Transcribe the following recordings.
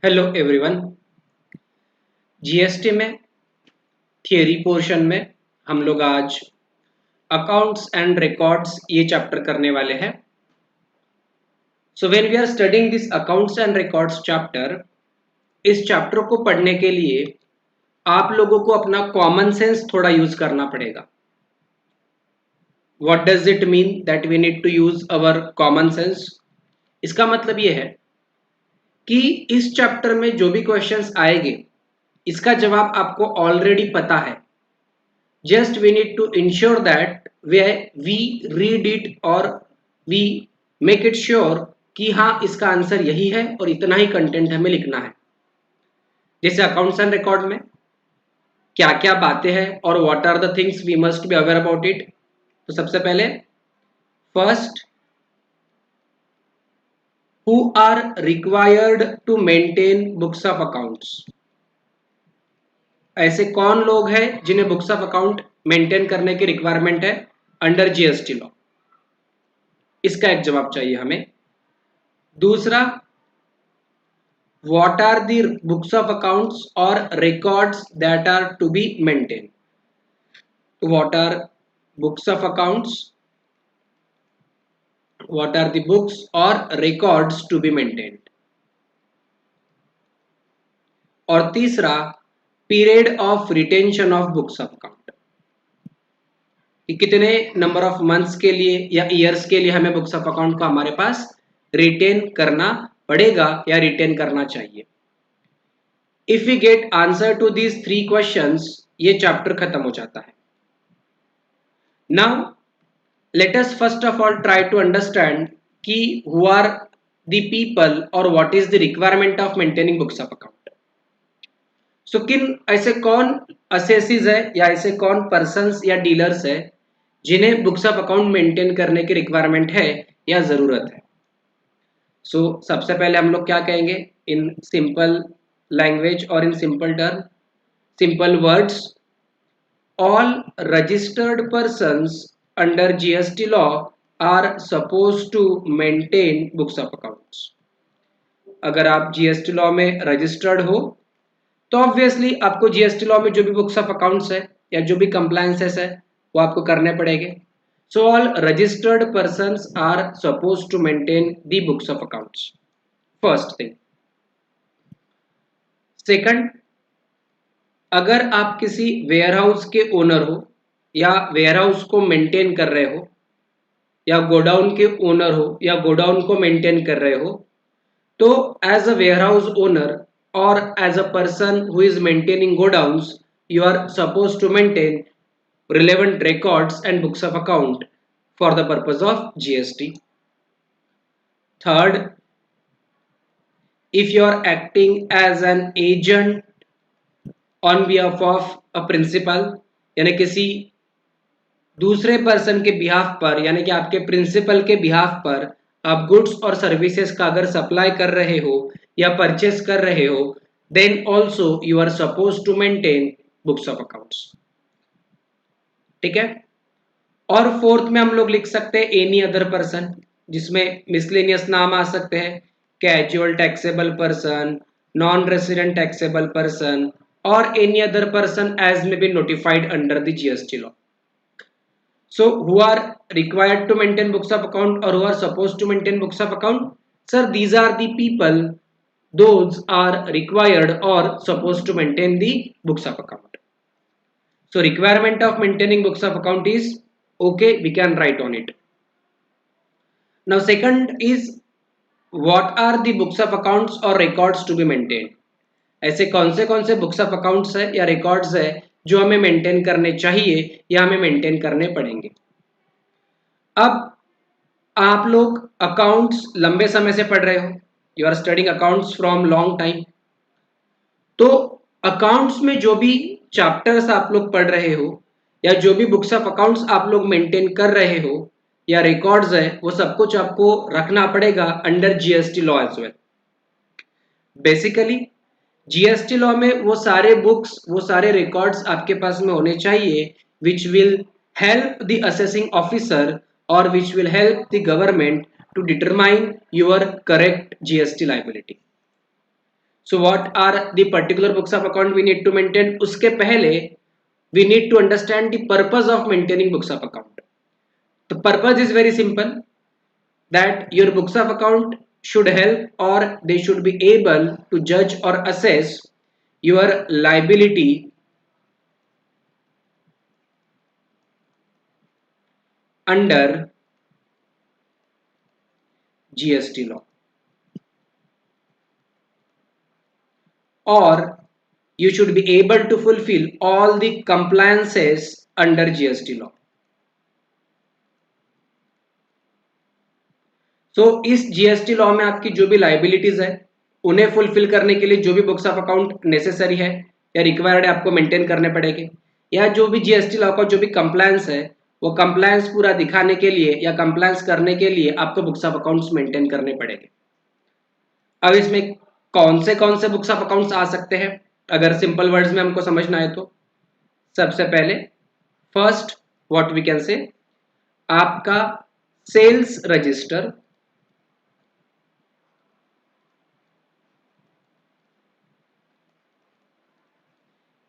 Hello everyone. GST में theory portion में हम लोग आज अकाउंट्स एंड रिकॉर्ड्स ये चैप्टर करने वाले हैं। So when we are studying this accounts and records chapter, इस चैप्टर को पढ़ने के लिए आप लोगों को अपना कॉमन सेंस थोड़ा यूज करना पड़ेगा। What does it mean that we need to use our common sense? इसका मतलब ये है कि इस चैप्टर में जो भी क्वेश्चंस आएंगे इसका जवाब आपको ऑलरेडी पता है। Just we need to ensure that we read it और we make it sure कि हाँ इसका आंसर यही है और इतना ही कंटेंट हमें लिखना है। जैसे अकाउंट्स एंड रिकॉर्ड में क्या क्या बातें हैं और what are the things we must be aware about it. तो सबसे पहले first, who are required to maintain books of accounts. ऐसे कौन लोग हैं जिन्हें बुक्स ऑफ अकाउंट मेंटेन करने की रिक्वायरमेंट है अंडर जीएसटी लॉ? इसका एक जवाब चाहिए हमें। दूसरा, what are the books of accounts or records that are to be maintained? What are books of accounts? What are the books or records to be maintained? और तीसरा, period of retention of books of account, कि कितने number of months के लिए या years के लिए हमें बुक्स ऑफ अकाउंट को हमारे पास रिटेन करना पड़ेगा या रिटेन करना चाहिए। If we get answer to these 3 questions, ये चैप्टर खत्म हो जाता है। Now let us first of all try to understand कि who are the people or what is the requirement of maintaining books of account. So किन ऐसे कौन assessees है या ऐसे कौन पर्सन्स या डीलर्स है जिन्हें बुक्स ऑफ अकाउंट मेंटेन करने की रिक्वायरमेंट है या जरूरत है। सो सबसे पहले हम लोग क्या कहेंगे इन सिंपल लैंग्वेज और in simple term, simple words, all registered persons under GST law are supposed to maintain books of accounts. अगर आप GST लॉ में रजिस्टर्ड हो तो ऑब्वियसली आपको GST लॉ में जो भी बुक्स ऑफ अकाउंट्स है या जो भी कंप्लायंसेस है वो आपको करने पड़ेंगे। So all registered persons are suppose to maintain the books of accounts, first thing. Second, अगर आप किसी वेयरहाउस के ओनर हो या वेयरहाउस को मेंटेन कर रहे हो या गोडाउन के ओनर हो या गोडाउन को मेंटेन कर रहे हो, तो एज अ वेयरहाउस ओनर और as a person who is maintaining godowns, you are suppose to maintain relevant records and books of account for the purpose of GST. Third, if you are acting as an agent on behalf of a principal, यानी किसी दूसरे person के behalf पर, यानी कि आपके principal के behalf पर आप गुड्स और सर्विसेज का अगर सप्लाई कर रहे हो या परचेस कर रहे हो, then also you are suppose to maintain books of accounts. ठीक है। और फोर्थ में हम लोग लिख सकते हैं एनी अदर पर्सन, जिसमें मिसलेनियस नाम आ सकते हैं, casual taxable person, non resident taxable person or any other person as may be notified under the GST law. So who are required to maintain books of account or who are supposed to maintain books of account? Sir, these are the people, those are required or supposed to maintain the books of account. So requirement of maintaining books of account is okay, we can write on it. Now second is, what are the books of accounts or records to be maintained? ऐसे कौन से books of accounts है या records है जो हमें maintain करने चाहिए या हमें मेंटेन करने पड़ेंगे। अब आप लोग अकाउंट्स लंबे समय से पढ़ रहे हो, you are studying accounts from long time, तो अकाउंट्स में जो भी चैप्टर्स आप लोग पढ़ रहे हो या जो भी बुक्स ऑफ अकाउंट्स आप लोग मेंटेन कर रहे हो या रिकॉर्ड्स है, वो सब कुछ आपको रखना पड़ेगा under GST law as well. Basically GST law में वो सारे बुक्स, वो सारे रिकॉर्ड्स आपके पास में होने चाहिए which will help the assessing officer और which will help the government to determine your correct GST liability. So what are the particular books of account we need to maintain, उसके पहले we need to understand the purpose of maintaining books of account. The purpose is very simple, that your books of account should help or they should be able to judge or assess your liability under GST law, or you should be able to fulfill all the compliances under GST law. सो इस GST law में आपकी जो भी liabilities है उन्हें fulfil करने के लिए जो भी बुक्स ऑफ अकाउंट नेसेसरी है या रिक्वायर्ड है आपको मेंटेन करने पड़ेंगे, या जो भी जीएसटी लॉ का जो भी कंप्लायंस है वो कंप्लायंस पूरा दिखाने के लिए या कंप्लायंस करने के लिए आपको बुक्स ऑफ अकाउंट्स मेंटेन करने पड़ेंगे. अब इसमें कौन से बुक्स ऑफ अकाउंट्स आ सकते हैं, अगर सिंपल वर्ड्स में हमको समझना है तो सबसे पहले फर्स्ट व्हाट वी कैन से, आपका सेल्स रजिस्टर,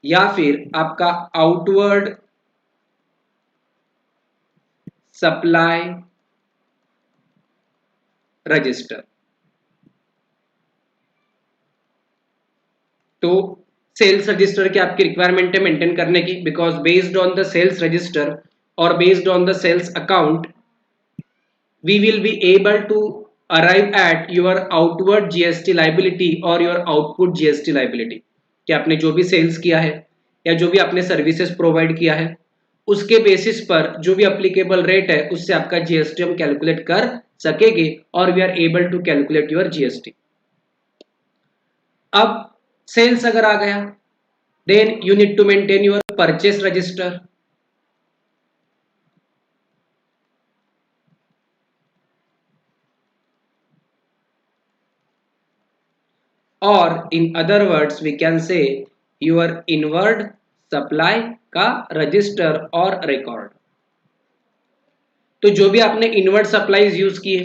या फिर आपका आउटवर्ड सप्लाई रजिस्टर. तो सेल्स रजिस्टर की आपकी रिक्वायरमेंट है मेंटेन करने की, because based on the sales register और based on the sales account we will be able to arrive at your outward GST liability और योर आउटपुट जीएसटी लाइबिलिटी, कि आपने जो भी सेल्स किया है या जो भी आपने सर्विसेज प्रोवाइड किया है उसके बेसिस पर जो भी अप्लीकेबल रेट है उससे आपका जीएसटी हम कैलकुलेट कर सकेंगे और we are able to calculate your GST. अब सेल्स अगर आ गया, then you need to maintain your purchase register, और in other words we can say your inward supply का रजिस्टर और रिकॉर्ड. तो जो भी आपने इनवर्ड सप्लाईज यूज किए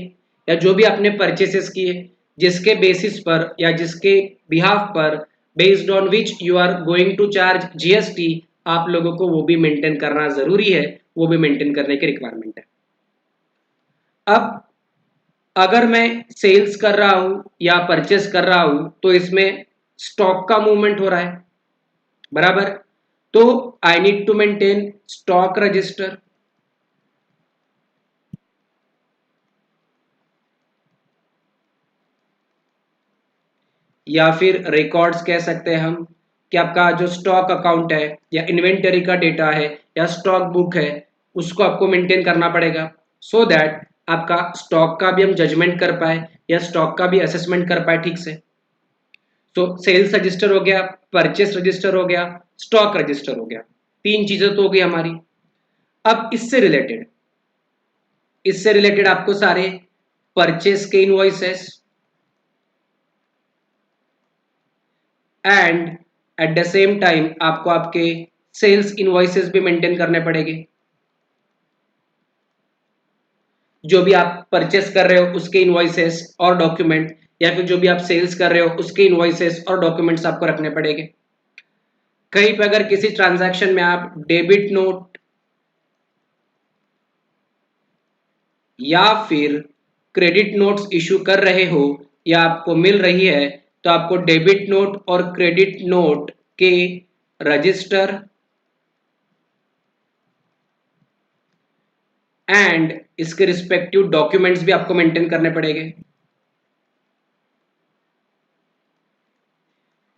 या जो भी आपने परचेसेस किए जिसके बेसिस पर या जिसके बिहाफ पर based on which you are going to charge GST, आप लोगों को वो भी मेंटेन करना जरूरी है, वो भी मेंटेन करने की रिक्वायरमेंट है. अब अगर मैं सेल्स कर रहा हूं या परचेस कर रहा हूं तो इसमें स्टॉक का मूवमेंट हो रहा है, बराबर. तो I need to maintain stock register, या फिर रिकॉर्ड्स कह सकते हैं हम, कि आपका जो स्टॉक अकाउंट है या इन्वेंटरी का डेटा है या स्टॉक बुक है उसको आपको मेंटेन करना पड़ेगा, सो दैट आपका स्टॉक का भी हम जजमेंट कर पाए या स्टॉक का भी असेसमेंट कर पाए ठीक से. तो सेल्स रजिस्टर हो गया, परचेस रजिस्टर हो गया, स्टॉक रजिस्टर हो गया, तीन चीजें तो हो गई हमारी. अब इससे रिलेटेड आपको सारे परचेस के invoices and at the same time आपको आपके सेल्स इनवॉइसेस भी मेंटेन करने पड़ेंगे. जो भी आप परचेस कर रहे हो उसके इनवॉइसेस और डॉक्यूमेंट, या फिर जो भी आप सेल्स कर रहे हो उसके इनवॉइसेस और डॉक्यूमेंट्स आपको रखने पड़ेंगे. कहीं पे अगर किसी ट्रांजैक्शन में आप डेबिट नोट या फिर क्रेडिट नोट्स इशू कर रहे हो या आपको मिल रही है, तो आपको डेबिट नोट और क्रेडिट नोट के रजिस्टर एंड इसके रिस्पेक्टिव डॉक्यूमेंट्स भी आपको मेंटेन करने पड़ेंगे,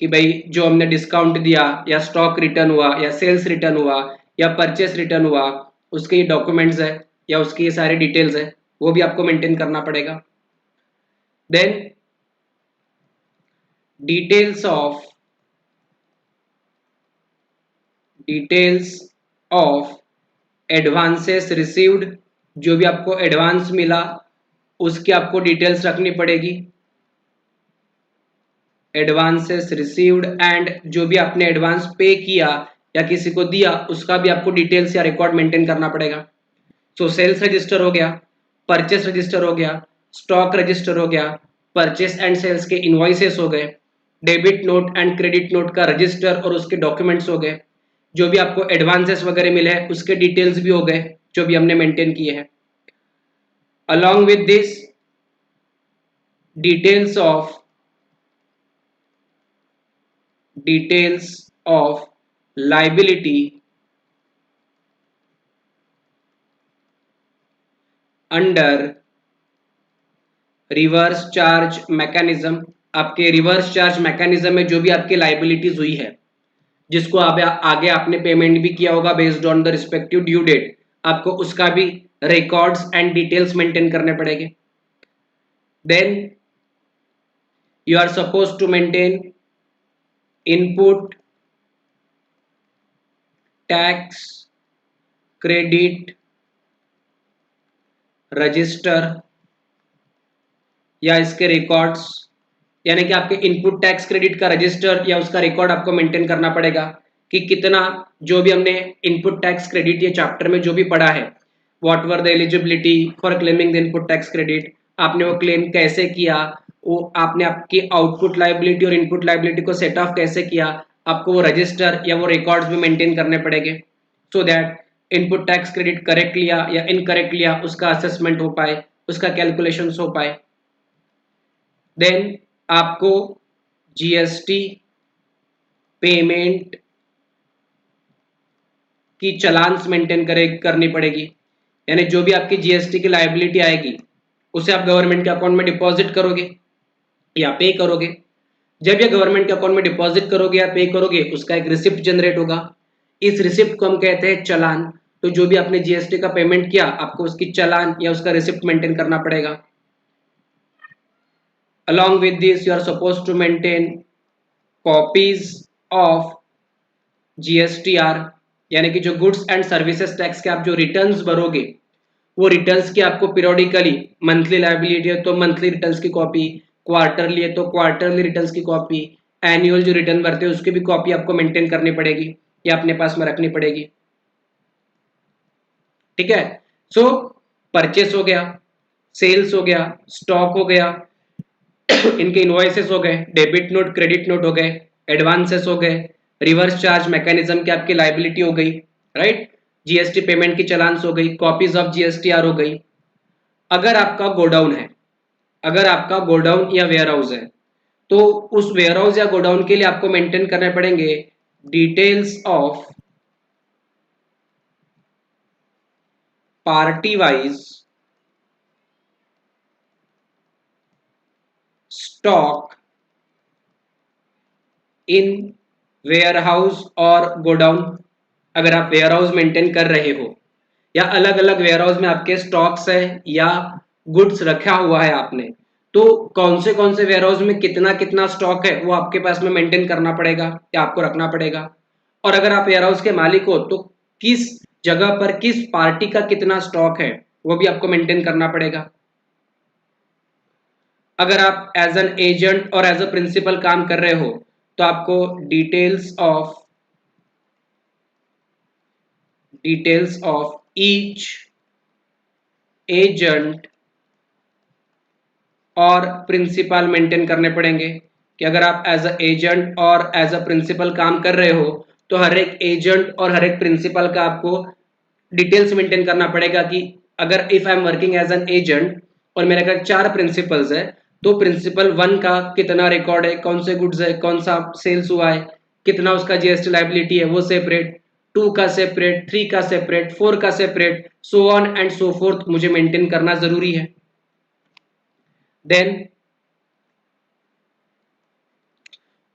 कि भाई जो हमने डिस्काउंट दिया या स्टॉक रिटर्न हुआ या सेल्स रिटर्न हुआ या परचेस रिटर्न हुआ उसके ये डॉक्यूमेंट्स है या उसकी ये सारी डिटेल्स है वो भी आपको मेंटेन करना पड़ेगा. Then details of advances received, जो भी आपको एडवांस मिला उसकी आपको डिटेल्स रखनी पड़ेगी, एडवांसेस रिसीव्ड, एंड जो भी आपने एडवांस पे किया या किसी को दिया उसका भी आपको डिटेल्स या रिकॉर्ड मेंटेन करना पड़ेगा. सो सेल्स रजिस्टर हो गया, परचेस रजिस्टर हो गया, स्टॉक रजिस्टर हो गया, परचेस एंड सेल्स के इनवॉइसेस हो गए, debit note and credit note का रजिस्टर और उसके डॉक्यूमेंट्स हो गए, जो भी आपको एडवांसेस वगैरह मिले हैं उसके डिटेल्स भी हो गए जो भी हमने मेंटेन किए हैं। Along with this details of liability under reverse charge mechanism. आपके रिवर्स चार्ज मैकेनिज्म में जो भी आपकी लाइबिलिटीज हुई है, जिसको आप आगे आपने पेमेंट भी किया होगा based on the respective due date, आपको उसका भी रिकॉर्ड्स एंड डिटेल्स मेंटेन करने पड़ेंगे। Then you are suppose to maintain input tax credit register या इसके रिकॉर्ड्स, यानी कि आपके इनपुट टैक्स क्रेडिट का रजिस्टर या उसका रिकॉर्ड आपको मेंटेन करना पड़ेगा कि कितना, जो भी हमने इनपुट टैक्स क्रेडिट ये चैप्टर में जो भी पढ़ा है, what were the eligibility for claiming the input tax credit, आपने वो क्लेम कैसे किया, वो आपने आपकी आउटपुट लाइबिलिटी और इनपुट लाइबिलिटी को सेट ऑफ कैसे किया, आपको वो रजिस्टर या वो रिकॉर्ड्स भी मेंटेन करने पड़ेंगे so that input tax credit correct लिया या इनकरेक्ट लिया उसका असेसमेंट हो पाए, उसका कैलकुलेशन हो पाए। देन आपको जीएसटी पेमेंट की चालान्स मेंटेन करनी पड़ेगी, यानी जो भी आपकी जीएसटी की लायबिलिटी आएगी उसे आप गवर्नमेंट के अकाउंट में डिपॉजिट करोगे या पे करोगे। जब ये गवर्नमेंट के अकाउंट में डिपॉजिट करोगे या पे करोगे उसका एक रिसिप्ट जनरेट होगा, इस रिसिप्ट को हम कहते हैं चालान। तो जो भी आपने जीएसटी का पेमेंट किया आपको उसकी चालान या उसका रिसिप्ट मेंटेन करना पड़ेगा। Along with this, you are supposed to maintain copies of GSTR, यानी कि जो गुड्स एंड सर्विसेज टैक्स के आप जो रिटर्न्स भरोगे वो रिटर्न्स की आपको पीरियोडिकली, मंथली लायबिलिटी है तो मंथली रिटर्न्स की कॉपी, क्वार्टरली है तो क्वार्टरली रिटर्न्स की कॉपी, एनुअल जो रिटर्न भरते हैं उसकी भी कॉपी आपको मेंटेन करनी पड़ेगी या अपने पास में रखनी पड़ेगी। ठीक है, सो परचेस हो गया, सेल्स हो गया, स्टॉक हो गया, इनके इनवॉइसेस हो गए, डेबिट नोट क्रेडिट नोट हो गए, एडवांसेस हो गए, रिवर्स चार्ज मैकेनिज्म की आपकी लायबिलिटी हो गई, राइट, जीएसटी पेमेंट की चालान्स हो गई, कॉपीज ऑफ जीएसटीआर हो गई। अगर आपका गोडाउन है, अगर आपका गोडाउन या वेयर हाउस है तो उस वेयर हाउस या गोडाउन के लिए आपको मेंटेन करने पड़ेंगे details of party wise stock in warehouse और गोडाउन। अगर आप वेयर हाउस मेंटेन कर रहे हो या अलग अलग वेयर हाउस में आपके स्टॉक्स है या गुड्स रखा हुआ है आपने, तो कौन से वेयर हाउस में कितना कितना स्टॉक है वो आपके पास में मेंटेन करना पड़ेगा या आपको रखना पड़ेगा। और अगर आप वेयर हाउस के मालिक हो तो किस जगह पर किस पार्टी का कितना स्टॉक है वो भी आपको मेंटेन करना पड़ेगा। अगर आप एज एन एजेंट और एज अ प्रिंसिपल काम कर रहे हो तो आपको डिटेल्स ऑफ ईच एजेंट और प्रिंसिपल मेंटेन करने पड़ेंगे कि अगर आप एज अ एजेंट और एज अ प्रिंसिपल काम कर रहे हो तो हर एक एजेंट और हर एक प्रिंसिपल का आपको डिटेल्स मेंटेन करना पड़ेगा कि अगर if I am working as an agent और मेरे अगर 4 प्रिंसिपल्स है तो प्रिंसिपल 1 का कितना रिकॉर्ड है, कौन से गुड्स है, कौन सा सेल्स हुआ है, कितना उसका जीएसटी लायबिलिटी है वो सेपरेट, 2 का सेपरेट, 3 का सेपरेट, 4 का separate, so on and so fourth मुझे मेंटेन करना जरूरी है। देन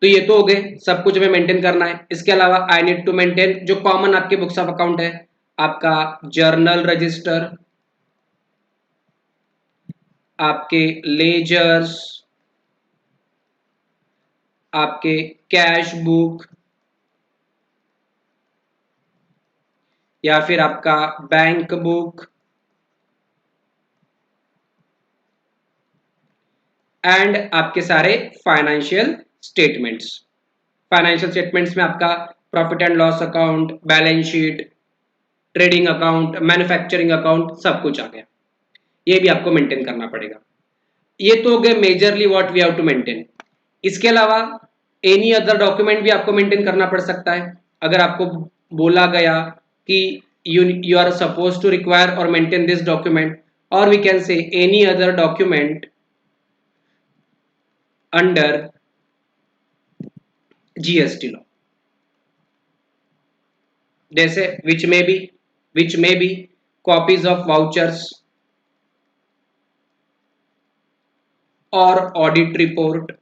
तो ये तो हो गए सब कुछ हमें मेंटेन करना है। इसके अलावा आई नीड टू मेंटेन जो कॉमन आपके बुक्स ऑफ अकाउंट है, आपका जर्नल रजिस्टर, आपके लेजर्स, आपके कैश बुक या फिर आपका बैंक बुक एंड आपके सारे फाइनेंशियल स्टेटमेंट्स। फाइनेंशियल स्टेटमेंट्स में आपका profit and loss account, balance sheet, trading account, manufacturing account, सब कुछ आ गया, ये भी आपको मेंटेन करना पड़ेगा। ये तो हो गए majorly what we have to maintain. इसके अलावा एनी अदर डॉक्यूमेंट भी आपको मेंटेन करना पड़ सकता है। अगर आपको बोला गया कि you are supposed to require or maintain this document, or we can say any other document under GST law, जैसे which may be copies of vouchers or audit report,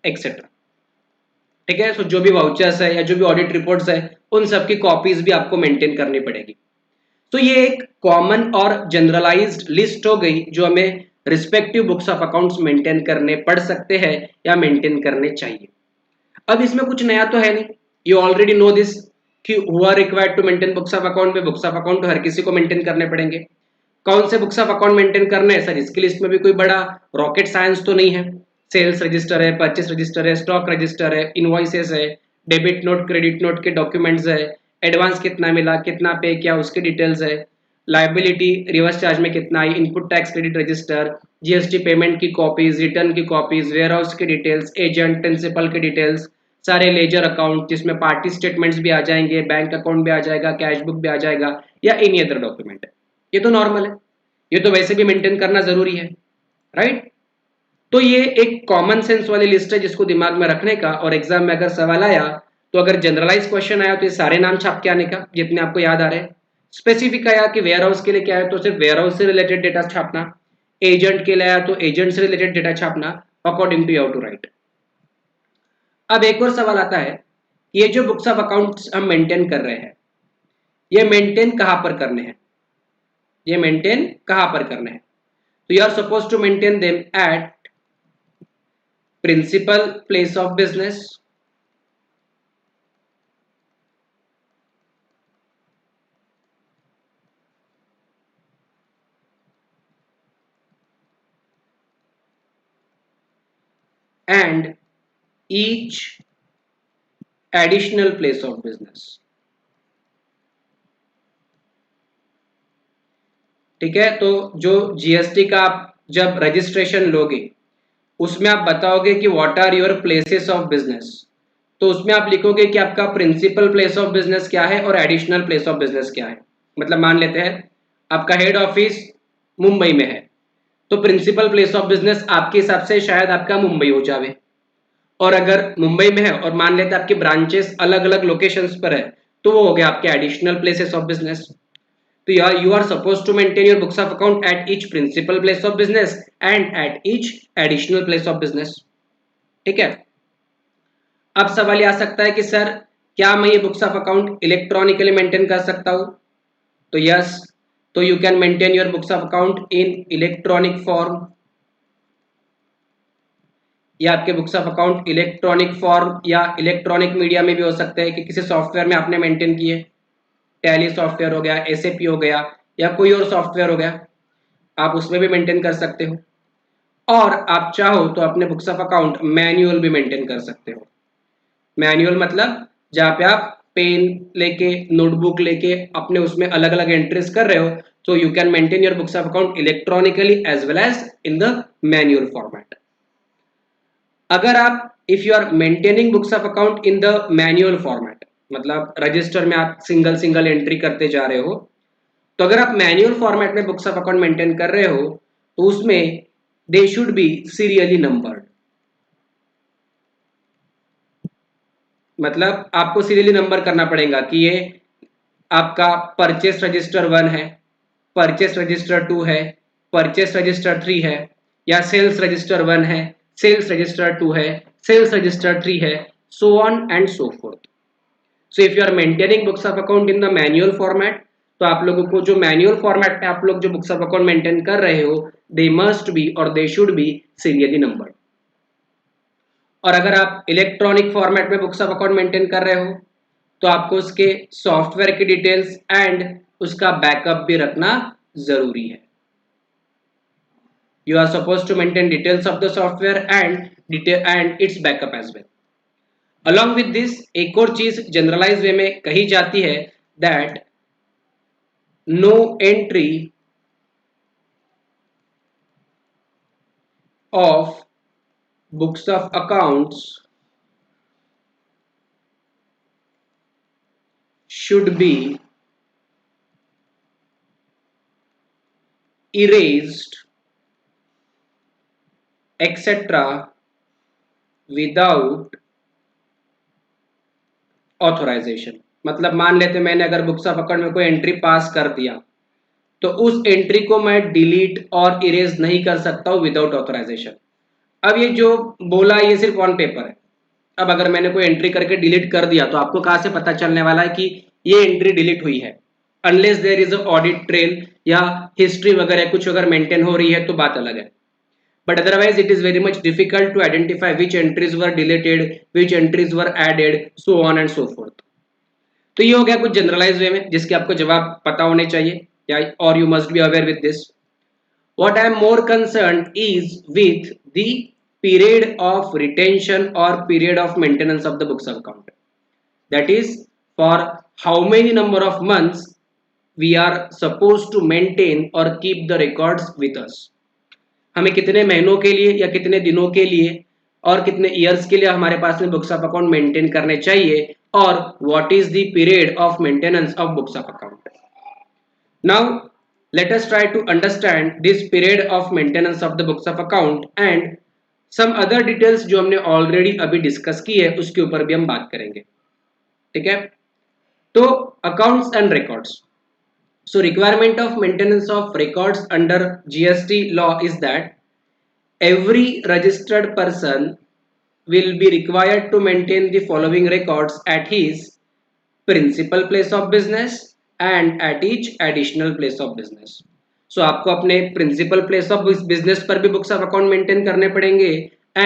etcetera. ठीक है, सो जो भी वाउचर्स है या जो भी ऑडिट रिपोर्ट्स है उन सब की कॉपीज भी आपको मेंटेन करनी पड़ेगी। तो ये एक कॉमन और जनरलाइज्ड लिस्ट हो गई जो हमें respective books of accounts maintain करने पड़ सकते हैं या मेंटेन करने चाहिए। अब इसमें कुछ नया तो है नहीं, यू ऑलरेडी नो दिस कि who are required to maintain books of account में बुक्स ऑफ अकाउंट तो हर किसी को मेंटेन करने पड़ेंगे। कौन से बुक्स ऑफ अकाउंट मेंटेन करने हैं सर, इसकी लिस्ट में भी कोई बड़ा रॉकेट साइंस तो नहीं है। सेल्स रजिस्टर है, परचेस रजिस्टर है, स्टॉक रजिस्टर है, इनवॉइसेस है, डेबिट नोट क्रेडिट नोट के डॉक्यूमेंट्स है, एडवांस कितना मिला, कितना पे किया उसकी डिटेल्स है, लाइबिलिटी रिवर्स चार्ज में कितना आई, input tax credit register, GST payment की कॉपीज, रिटर्न की कॉपीज, वेयर हाउस की डिटेल्स, एजेंट प्रिंसिपल की डिटेल्स, सारे लेजर अकाउंट जिसमें पार्टी स्टेटमेंट्स भी आ जाएंगे, बैंक अकाउंट भी आ जाएगा, कैश बुक भी आ जाएगा, या एनी अदर डॉक्यूमेंट। ये तो नॉर्मल है, ये तो वैसे भी मेंटेन करना जरूरी है, राइट। तो ये एक कॉमन सेंस वाली लिस्ट है जिसको दिमाग में रखने का, और एग्जाम में अगर सवाल आया तो अगर जनरलाइज क्वेश्चन आया तो ये सारे नाम छाप के आने का जितने आपको याद आ रहे हैं। स्पेसिफिक आया कि वेयर हाउस के लिए क्या है तो सिर्फ वेयर हाउस से रिलेटेड डेटा छापना, एजेंट के लिए आया तो एजेंट से रिलेटेड डेटा छापना, according to you how to write. अब एक और सवाल आता है, ये जो बुक्स ऑफ अकाउंट्स हम मेंटेन कर रहे हैं ये मेंटेन कहां पर करने हैं, ये मेंटेन कहां पर करने हैं। तो you are suppose to maintain them at principal place of business, and each additional place of business। ठीक है, तो जो जीएसटी का आप जब रजिस्ट्रेशन लोगे उसमें आप बताओगे कि what are your places of business, तो उसमें आप लिखोगे कि आपका प्रिंसिपल प्लेस ऑफ बिजनेस क्या है और एडिशनल प्लेस ऑफ बिजनेस क्या है। मतलब मान लेते हैं आपका हेड ऑफिस मुंबई में है तो प्रिंसिपल प्लेस ऑफ बिजनेस आपके हिसाब से शायद आपका मुंबई हो जावे, और अगर मुंबई में है और मान लेते हैं आपके ब्रांचेस अलग अलग लोकेशंस पर है तो वो हो गया आपके एडिशनल प्लेसेस ऑफ बिजनेस। तो you are supposed to maintain your books of account at each principal place of business and at each additional place of business। ठीक है, अब सवाल ये आ सकता है कि सर क्या मैं ये books of account electronically maintain कर सकता हूं, तो यस, तो you can maintain your books of account in electronic form, या आपके books of account electronic form या इलेक्ट्रॉनिक मीडिया में भी हो सकते हैं कि किसी सॉफ्टवेयर में आपने मेंटेन किए, टैली सॉफ्टवेयर हो गया, एसएपी हो गया, या कोई और सॉफ्टवेयर हो गया, आप उसमें भी मेंटेन कर सकते हो। और आप चाहो तो अपने बुक्स ऑफ अकाउंट मैनुअल भी मेंटेन कर सकते हो। मैनुअल मतलब जहाँ पे आप पेन लेके नोटबुक लेके अपने उसमें अलग अलग एंट्रीज कर रहे हो, तो you can maintain your books of account electronically as well as in the manual format. अगर आप if you are maintaining books of account in the manual format, मतलब रजिस्टर में आप सिंगल सिंगल एंट्री करते जा रहे हो, तो अगर आप मैनुअल फॉर्मेट में बुक्स ऑफ अकाउंट मेंटेन कर रहे हो तो उसमें they should be serially numbered. मतलब आपको सीरियली नंबर करना पड़ेगा कि ये आपका परचेस रजिस्टर 1 है, परचेस रजिस्टर 2 है, परचेस रजिस्टर 3 है, या सेल्स रजिस्टर 1 है, सेल्स रजिस्टर 2 है, सेल्स रजिस्टर 3 है, so on and so forth. So if you are maintaining books of account in the manual format, तो आप लोगों को जो मैनुअल फॉर्मेट में आप लोग जो बुक्स ऑफ अकाउंट मेंटेन कर रहे हो दे मस्ट बी और they should be serially numbered. और अगर आप इलेक्ट्रॉनिक फॉर्मेट में बुक्स ऑफ अकाउंट मेंटेन कर रहे हो तो आपको उसके सॉफ्टवेयर की डिटेल्स एंड उसका बैकअप भी रखना जरूरी है। You are suppose to maintain details of the software and its backup as well. Along with this एक और चीज जनरलाइज वे में कही जाती है that no entry of books of accounts should be erased, etc. without authorization. मतलब मान लेते मैंने अगर बुक्स ऑफ अकाउंट में कोई एंट्री पास कर दिया तो उस एंट्री को मैं डिलीट और इरेज नहीं कर सकता हूं विदाउट ऑथराइजेशन. अब ये जो बोला ये सिर्फ ऑन पेपर है. अब अगर मैंने कोई एंट्री करके डिलीट कर दिया तो आपको कहां से पता चलने वाला है कि ये एंट्री डिलीट हुई है. Unless there is a audit trail या हिस्ट्री वगैरह कुछ अगर मेंटेन हो रही है तो बात अलग है. But otherwise it is very much difficult to identify which entries were deleted, which entries were added, so on and so forth. तो ये हो गया कुछ जनरलाइज वे में जिसके आपको जवाब पता होने चाहिए या और you must be aware with this. What I am more concerned is with the period of retention or period of maintenance of the books of account. That is, for how many number of months we are supposed to maintain or keep the records with us. हमें कितने महीनों के लिए या कितने दिनों के लिए और कितने ईयर्स के लिए हमारे पास में बुक्स ऑफ अकाउंट मेंटेन करने चाहिए और what is the period of maintenance of books of account. Now let us try to understand this period of maintenance of the books of account and some other details जो हमने already अभी discuss की है उसके ऊपर भी हम बात करेंगे. ठीक है. तो accounts and records. So requirement of maintenance of records under GST law is that every registered person will be required to maintain the following records at his principal place of business and at each additional place of business. So आपको अपने principal place of business पर भी books of account maintain करने पड़ेंगे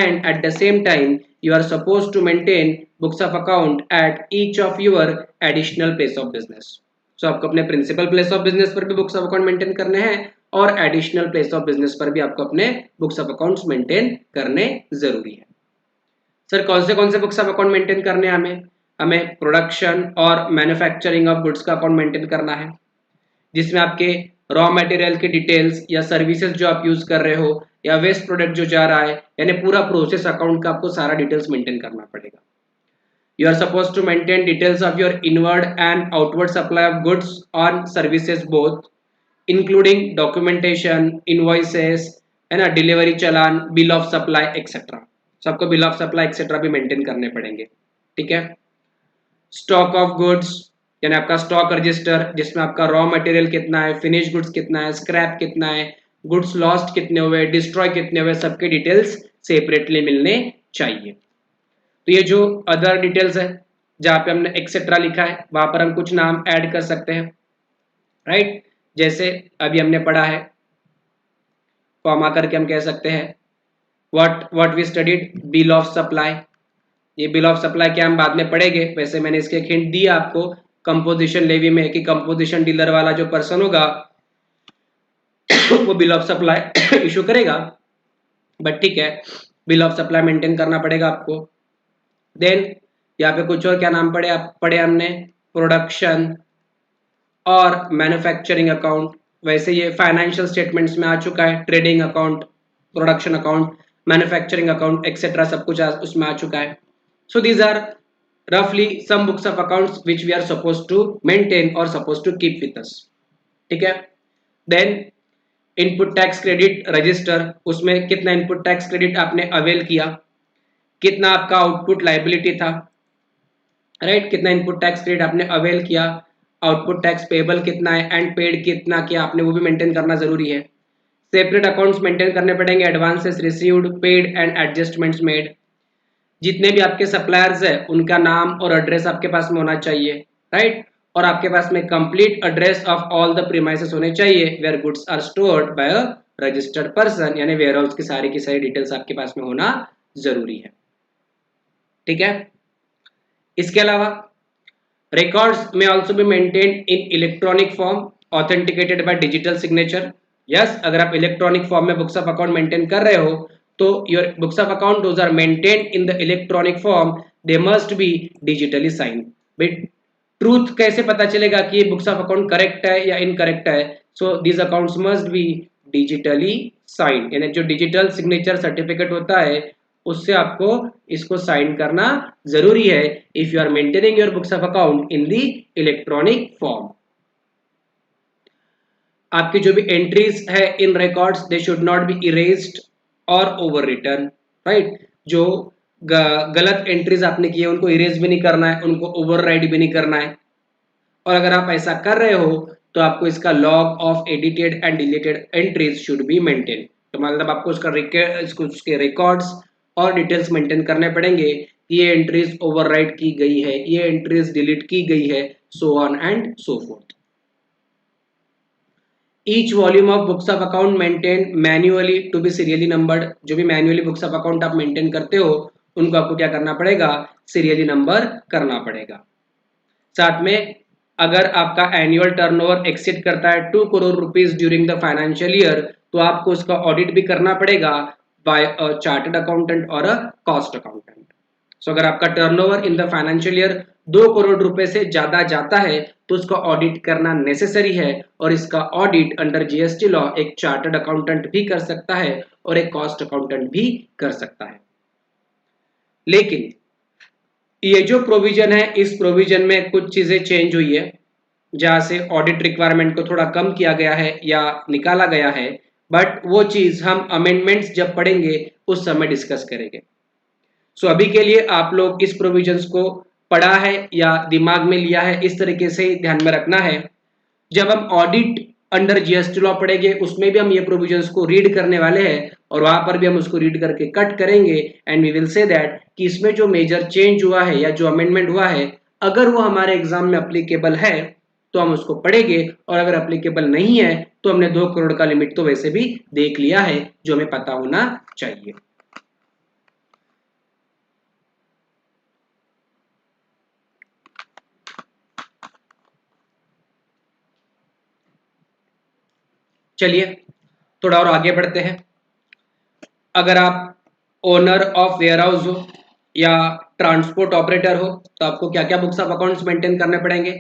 and at the same time you are supposed to maintain books of account at each of your additional place of business. सो आपको अपने principal place of business पर भी books of account maintain करने हैं और additional place of business पर भी आपको अपने बुक्स ऑफ अकाउंट्स मेंटेन करने जरूरी है. सर कौन से बुक्स ऑफ अकाउंट मेंटेन करने हैं हमें प्रोडक्शन और मैन्युफैक्चरिंग ऑफ गुड्स का अकाउंट मेंटेन करना है जिसमें आपके रॉ मटेरियल की डिटेल्स या सर्विसेज जो आप यूज कर रहे हो या वेस्ट प्रोडक्ट जो जा रहा है यानी पूरा प्रोसेस अकाउंट का आपको सारा डिटेल्स मेंटेन करना पड़ेगा. You are supposed to maintain details of your inward and outward supply of goods or services both, including documentation, invoices, है ना, delivery challan, bill of supply, etc. So आपको bill of supply, etc. भी maintain करने पड़ेंगे. ठीक है. Stock of goods यानी आपका स्टॉक रजिस्टर जिसमें आपका रॉ मटेरियल कितना है, फिनिश गुड्स कितना है, स्क्रैप कितना है, गुड्स लॉस्ट कितने हुए, डिस्ट्रॉय कितने हुए, सबके डिटेल्स सेपरेटली मिलने चाहिए. तो ये जो अदर डिटेल्स है जहाँ पे हमने एक्सेट्रा लिखा है वहां पर हम कुछ नाम ऐड कर सकते हैं. राइट. जैसे अभी हमने पढ़ा है कॉमा करके हम कह सकते हैं what we studied bill of supply. ये बिल ऑफ सप्लाई क्या हम बाद में पढ़ेंगे. वैसे मैंने इसके एक हिंट दिया आपको कंपोजिशन लेवी में कि कंपोजिशन डीलर वाला जो पर्सन होगा वो बिल ऑफ सप्लाई इशू करेगा. बट ठीक है बिल ऑफ सप्लाई मेंटेन करना पड़ेगा आपको. देन यहाँ पे कुछ और क्या नाम पढ़े हमने प्रोडक्शन और मैन्युफैक्चरिंग अकाउंट. वैसे ये फाइनेंशियल स्टेटमेंट्स में आ चुका है. Trading account, production account, manufacturing account etcetera सब कुछ उसमें आ चुका है. सो दीज आर रफली some books of accounts which we are suppose to maintain और suppose to keep with us. ठीक है. Then input tax credit register, उसमें कितना इनपुट टैक्स क्रेडिट आपने अवेल किया, कितना आपका आउटपुट लाइबिलिटी था. राइट. कितना इनपुट टैक्स क्रेडिट आपने अवेल किया, आउटपुट टैक्स पेबल कितना है एंड पेड कितना किया आपने, वो भी मेंटेन करना जरूरी है. सेपरेट अकाउंट्स मेंटेन करने पड़ेंगे, advances received, paid and adjustments made. जितने भी आपके सप्लायर्स है उनका नाम और एड्रेस आपके पास में होना चाहिए. राइट. और आपके पास में complete address of all the premises होने चाहिए where goods are stored by a registered person, यानी वेयर हाउस की सारी डिटेल्स आपके पास में होना जरूरी है. ठीक है. इसके अलावा रिकॉर्ड्स में also be maintain in electronic form authenticated by digital signature. Yes, अगर आप इलेक्ट्रॉनिक फॉर्म में बुक्स ऑफ अकाउंट मेंटेन कर रहे हो तो your books of account those are maintain in the electronic form, they must be digitally sign. But truth कैसे पता चलेगा कि ये बुक्स ऑफ अकाउंट करेक्ट है या इनकरेक्ट है. So these accounts must be digitally sign, यानी जो डिजिटल सिग्नेचर सर्टिफिकेट होता है उससे आपको इसको साइन करना जरूरी है if you are maintaining your books of account in the electronic form. आपकी जो भी एंट्रीज है in records they should not be erased और ओवर रिटर्न, राइट। जो गलत एंट्रीज आपने की है उनको इरेज भी नहीं करना है, उनको ओवरराइड भी नहीं करना है। और अगर आप ऐसा कर रहे हो तो आपको इसका log of edited and deleted entries should be maintain. तो मतलब आपको उसके रिकॉर्ड्स और डिटेल्स मेंटेन करने पड़ेंगे। ये एंट्रीज ओवरराइड की गई है, ये एंट्रीज डिलीट की गई है, so on and so forth. Each volume of books of account maintain manually to be serially numbered. जो भी मैन्युअली बुक्स ऑफ अकाउंट आप मेंटेन करते हो उनको आपको क्या करना पड़ेगा, सीरियली नंबर करना पड़ेगा। साथ में अगर आपका एनुअल टर्नओवर एक्सीड करता है 2 crore rupees during the financial year तो आपको उसका ऑडिट भी करना पड़ेगा बाय अ चार्टर्ड अकाउंटेंट और अ कॉस्ट अकाउंटेंट। सो अगर आपका turnover in the financial year 2 crore रुपए से ज्यादा जाता है तो उसका ऑडिट करना नेसेसरी है, और इसका ऑडिट अंडर जीएसटी लॉ एक चार्टर्ड अकाउंटेंट भी कर सकता है और एक कॉस्ट अकाउंटेंट भी कर सकता है। लेकिन ये जो प्रोविजन है इस प्रोविजन में कुछ चीजें चेंज हुई है, जहां से ऑडिट रिक्वायरमेंट को थोड़ा कम किया गया है या निकाला गया है, बट वो चीज हम अमेंडमेंट्स जब पढ़ेंगे उस समय डिस्कस करेंगे। सो अभी के लिए आप लोग इस प्रोविजंस को पढ़ा है या दिमाग में लिया है, इस तरीके से ध्यान में रखना है। जब हम ऑडिट अंडर जीएसटी लॉ पढ़ेंगे उसमें भी हम ये प्रोविजंस को रीड करने वाले हैं और वहां पर भी हम उसको रीड करके कट करेंगे and we will say that कि इसमें जो मेजर चेंज हुआ है या जो अमेंडमेंट हुआ है अगर वो हमारे एग्जाम में अप्लीकेबल है तो हम उसको पढ़ेंगे, और अगर अप्लीकेबल नहीं है तो हमने 2 करोड़ का लिमिट तो वैसे भी देख लिया है जो हमें पता होना चाहिए। चलिए थोड़ा और आगे बढ़ते हैं। अगर आप ओनर ऑफ वेयर हाउस हो या ट्रांसपोर्ट ऑपरेटर हो तो आपको क्या क्या बुक्स ऑफ अकाउंट्स मेंटेन करने पड़ेंगे।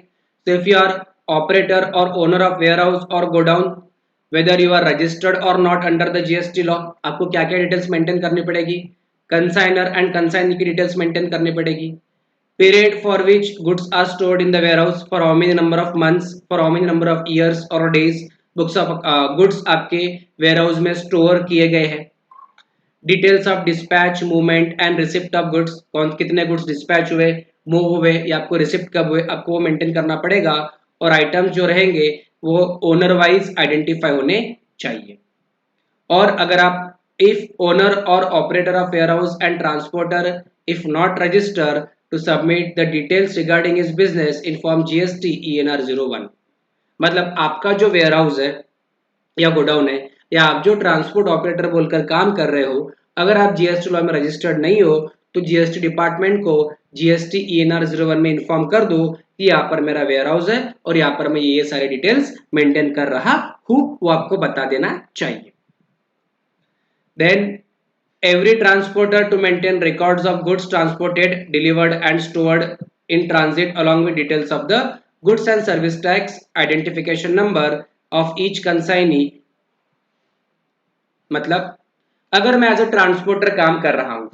तो इफ यू आर ऑपरेटर और ओनर ऑफ वेयर हाउस और godown, whether you are registered और not under the GST law, आपको क्या क्या डिटेल्स मेंटेन करनी पड़ेगी। कंसाइनर एंड कंसाइनी की डिटेल्स मेंटेन करनी पड़ेगी। Period for which goods are stored in the warehouse, for how many number of months, for how many number of years और days books of goods आपके ware house में store किए गए हैं। Details of dispatch, movement and receipt of goods, कौन कितने goods dispatch हुए, move हुए या आपको रिसिप्ट कब हुए, आपको वो मेंटेन करना पड़ेगा। और आइटम्स जो रहेंगे वो ओनर वाइज आइडेंटिफाई होने चाहिए। और अगर आप इफ ओनर और operator of warehouse and transporter if not register to submit the details regarding his business in form GST ENR 01, मतलब आपका जो वेयर हाउस है या गोडाउन है या आप जो ट्रांसपोर्ट ऑपरेटर बोलकर काम कर रहे हो, अगर आप जीएसटी लॉ में रजिस्टर्ड नहीं हो तो जीएसटी डिपार्टमेंट को जीएसटी ENR 01 में इन्फॉर्म कर दो कि यहाँ पर मेरा वेयर हाउस है और यहाँ पर मैं ये सारे डिटेल्स मेंटेन कर रहा हूँ, वो आपको बता देना चाहिए। Then every transporter to maintain records of goods transported, delivered and stored in transit along with details of the goods and service tax, identification number of each consignee। मतलब अगर मैं एज अ ट्रांसपोर्टर काम कर रहा हूं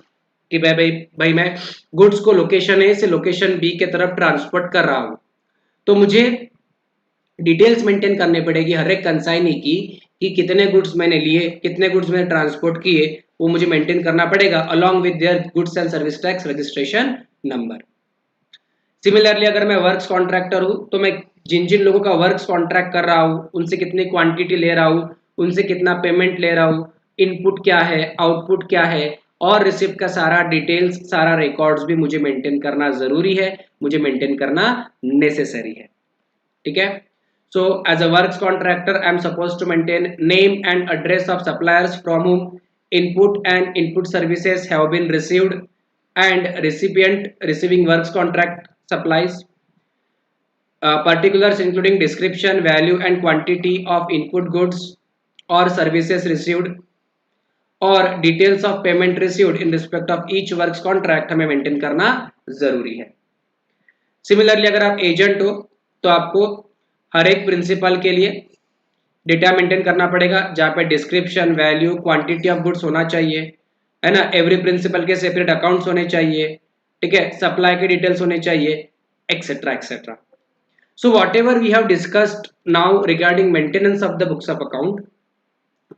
कि भाई मैं गुड्स को लोकेशन ए से लोकेशन बी के तरफ ट्रांसपोर्ट कर रहा हूं, तो मुझे डिटेल्स मेंटेन करनी पड़ेगी हर एक कंसाइनी की कि कितने गुड्स मैंने लिए, कितने गुड्स मैंने ट्रांसपोर्ट किए, वो मुझे मेंटेन करना पड़ेगा along with their goods and service tax registration number. Similarly अगर मैं वर्क्स कॉन्ट्रैक्टर हूं तो मैं जिन जिन लोगों का वर्क्स कॉन्ट्रैक्ट कर रहा हूं उनसे कितनी क्वांटिटी ले रहा हूं, उनसे कितना पेमेंट ले रहा हूं, इनपुट क्या है, आउटपुट क्या है, और रिसिप्ट का सारा डिटेल्स, सारा रिकॉर्ड्स भी मुझे मेंटेन करना जरूरी है, मुझे मेंटेन करना नेसेसरी है। ठीक है। So as a works contractor, I am supposed to maintain name and address of suppliers from whom input and input services have been received and recipient receiving works contract supplies. Particulars including description, value and quantity of input goods or services received और details of payment received in respect of each works contract हमें maintain करना जरूरी है। Similarly अगर आप agent हो तो आपको हर एक प्रिंसिपल के लिए डेटा मेंटेन करना पड़ेगा जहाँ पे description, value, quantity of goods होना चाहिए, है ना। एवरी प्रिंसिपल के सेपरेट अकाउंट्स होने चाहिए, ठीक है, सप्लाई के डिटेल्स होने चाहिए, etcetera etcetera. So whatever we have discussed now regarding maintenance of the books of account